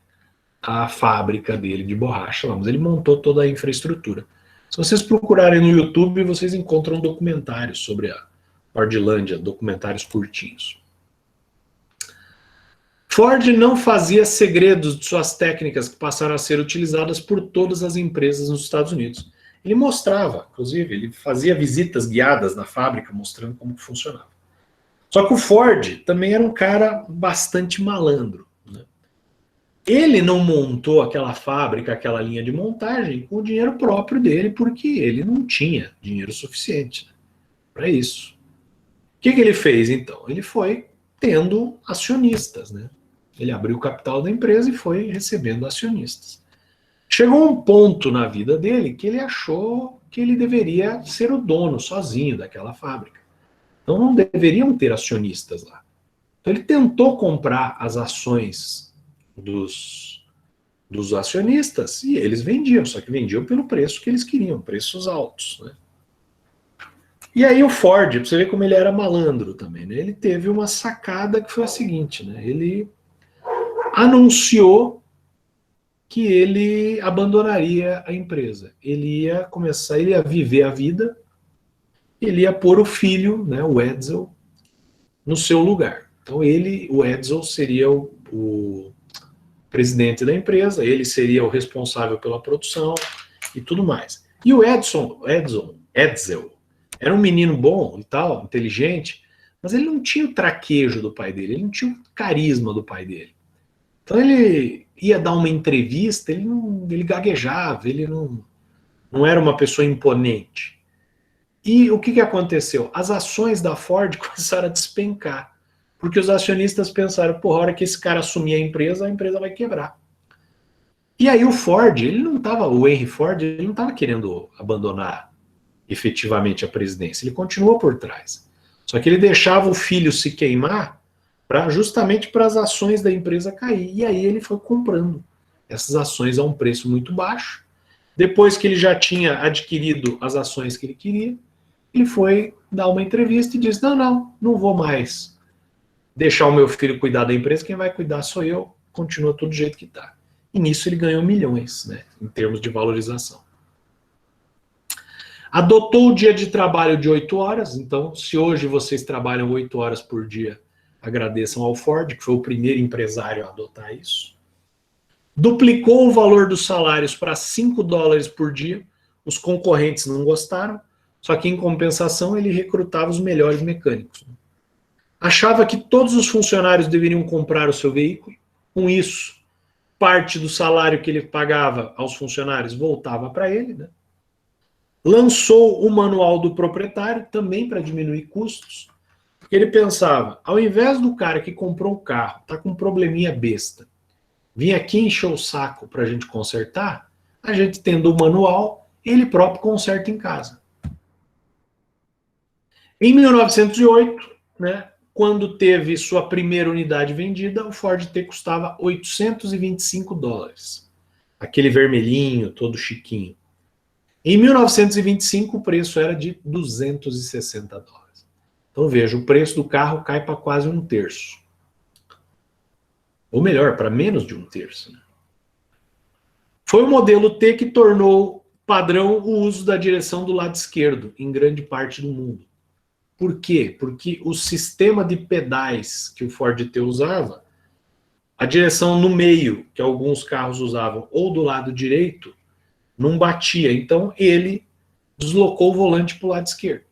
a fábrica dele de borracha lá, mas ele montou toda a infraestrutura. Se vocês procurarem no YouTube, vocês encontram documentários sobre a Fordlândia, documentários curtinhos. Ford não fazia segredos de suas técnicas que passaram a ser utilizadas por todas as empresas nos Estados Unidos. Ele mostrava, inclusive, ele fazia visitas guiadas na fábrica, mostrando como funcionava. Só que o Ford também era um cara bastante malandro. Né? Ele não montou aquela fábrica, aquela linha de montagem com o dinheiro próprio dele, porque ele não tinha dinheiro suficiente, né, para isso. O que ele fez, então? Ele foi tendo acionistas, né? Ele abriu o capital da empresa e foi recebendo acionistas. Chegou um ponto na vida dele que ele achou que ele deveria ser o dono sozinho daquela fábrica. Então não deveriam ter acionistas lá. Então ele tentou comprar as ações dos acionistas e eles vendiam, só que vendiam pelo preço que eles queriam, preços altos. Né? E aí o Ford, para você ver como ele era malandro também, né? Ele teve uma sacada que foi a seguinte, né? Ele anunciou que ele abandonaria a empresa. Ele ia viver a vida, ele ia pôr o filho, né, o Edsel, no seu lugar. Então o Edsel seria o presidente da empresa, ele seria o responsável pela produção e tudo mais. E o Edsel, era um menino bom e tal, inteligente, mas ele não tinha o traquejo do pai dele, ele não tinha o carisma do pai dele. Então ele ia dar uma entrevista, ele gaguejava, ele não era uma pessoa imponente. E o que aconteceu? As ações da Ford começaram a despencar, porque os acionistas pensaram, porra, a hora que esse cara assumir a empresa vai quebrar. E aí o Henry Ford, ele não estava querendo abandonar efetivamente a presidência, ele continuou por trás. Só que ele deixava o filho se queimar justamente para as ações da empresa cair. E aí ele foi comprando essas ações a um preço muito baixo. Depois que ele já tinha adquirido as ações que ele queria, ele foi dar uma entrevista e disse, não vou mais deixar o meu filho cuidar da empresa, quem vai cuidar sou eu, continua tudo do jeito que está. E nisso ele ganhou milhões, né, em termos de valorização. Adotou o dia de trabalho de 8 horas, então se hoje vocês trabalham 8 horas por dia, agradeçam ao Ford, que foi o primeiro empresário a adotar isso. Duplicou o valor dos salários para 5 dólares por dia, os concorrentes não gostaram, só que em compensação ele recrutava os melhores mecânicos. Achava que todos os funcionários deveriam comprar o seu veículo, com isso, parte do salário que ele pagava aos funcionários voltava para ele, né? Lançou o manual do proprietário, também para diminuir custos. Ele pensava, ao invés do cara que comprou um carro, tá com um probleminha besta, vir aqui encher o saco para a gente consertar, a gente tendo o manual, ele próprio conserta em casa. Em 1908, né, quando teve sua primeira unidade vendida, o Ford T custava 825 dólares. Aquele vermelhinho, todo chiquinho. Em 1925, o preço era de 260 dólares. Então, veja, o preço do carro cai para quase 1/3. Ou melhor, para menos de 1/3. Né? Foi o modelo T que tornou padrão o uso da direção do lado esquerdo, em grande parte do mundo. Por quê? Porque o sistema de pedais que o Ford T usava, a direção no meio, que alguns carros usavam, ou do lado direito, não batia. Então, ele deslocou o volante para o lado esquerdo.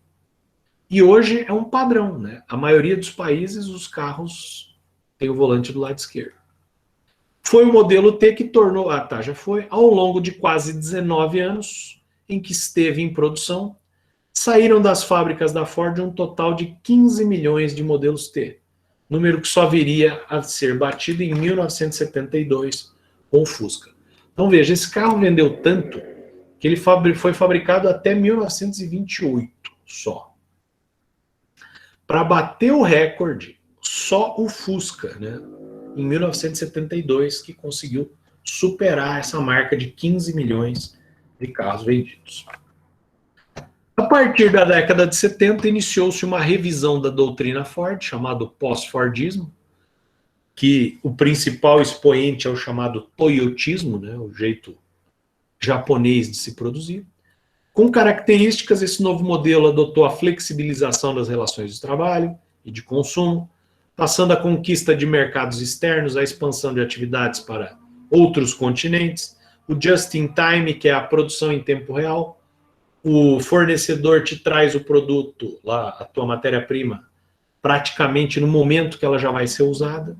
E hoje é um padrão, né? A maioria dos países, os carros têm o volante do lado esquerdo. Foi o modelo T que tornou, já foi, ao longo de quase 19 anos em que esteve em produção, saíram das fábricas da Ford um total de 15 milhões de modelos T, número que só viria a ser batido em 1972 com o Fusca. Então veja, esse carro vendeu tanto que ele foi fabricado até 1928 só. Para bater o recorde, só o Fusca, né, em 1972, que conseguiu superar essa marca de 15 milhões de carros vendidos. A partir da década de 70, iniciou-se uma revisão da doutrina Ford, chamado pós-Fordismo, que o principal expoente é o chamado toyotismo, né, o jeito japonês de se produzir. Com características, esse novo modelo adotou a flexibilização das relações de trabalho e de consumo, passando a conquista de mercados externos, a expansão de atividades para outros continentes, o just-in-time, que é a produção em tempo real, o fornecedor te traz o produto, lá, a tua matéria-prima, praticamente no momento que ela já vai ser usada,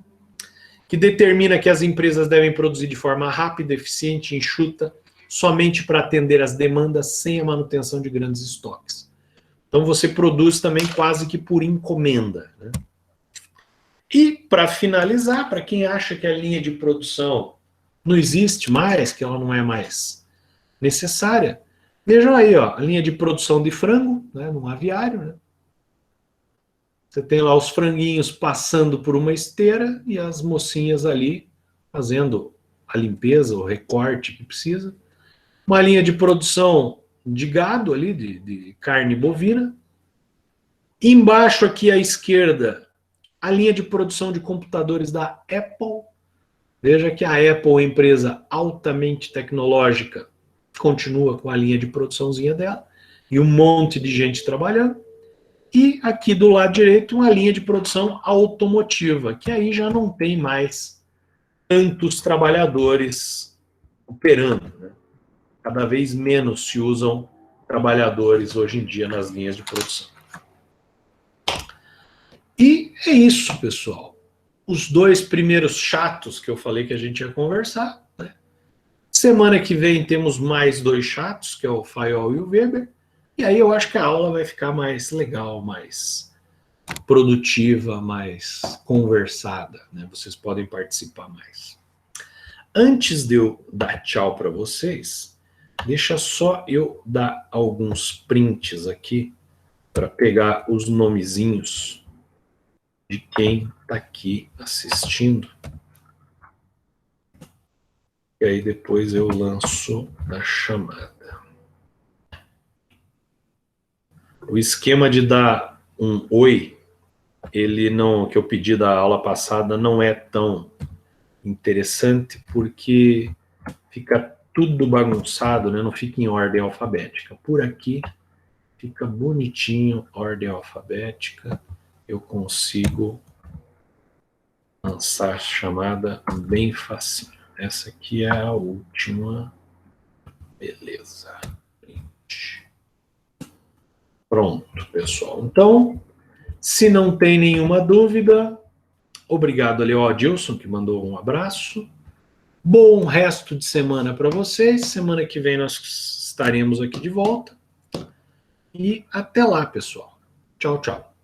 que determina que as empresas devem produzir de forma rápida, eficiente, enxuta, somente para atender as demandas sem a manutenção de grandes estoques. Então você produz também quase que por encomenda, né? E, para finalizar, para quem acha que a linha de produção não existe mais, que ela não é mais necessária, vejam aí, ó, a linha de produção de frango, né, num aviário, né? Você tem lá os franguinhos passando por uma esteira e as mocinhas ali fazendo a limpeza, o recorte que precisa. Uma linha de produção de gado ali, de carne bovina. Embaixo aqui à esquerda, a linha de produção de computadores da Apple. Veja que a Apple, uma empresa altamente tecnológica, continua com a linha de produçãozinha dela, e um monte de gente trabalhando. E aqui do lado direito, uma linha de produção automotiva, que aí já não tem mais tantos trabalhadores operando, né? Cada vez menos se usam trabalhadores hoje em dia nas linhas de produção. E é isso, pessoal. Os dois primeiros chatos que eu falei que a gente ia conversar, né? Semana que vem temos mais 2 chatos, que é o Fayol e o Weber. E aí eu acho que a aula vai ficar mais legal, mais produtiva, mais conversada, né? Vocês podem participar mais. Antes de eu dar tchau para vocês, deixa só eu dar alguns prints aqui para pegar os nomezinhos de quem está aqui assistindo. E aí depois eu lanço a chamada. O esquema de dar um oi, ele não, que eu pedi da aula passada, não é tão interessante porque fica tudo bagunçado, né? Não fica em ordem alfabética. Por aqui fica bonitinho, ordem alfabética. Eu consigo lançar a chamada bem facinho. Essa aqui é a última. Beleza. Pronto, pessoal. Então, se não tem nenhuma dúvida, obrigado ali ao Adilson, que mandou um abraço. Bom resto de semana para vocês. Semana que vem nós estaremos aqui de volta. E até lá, pessoal. Tchau, tchau.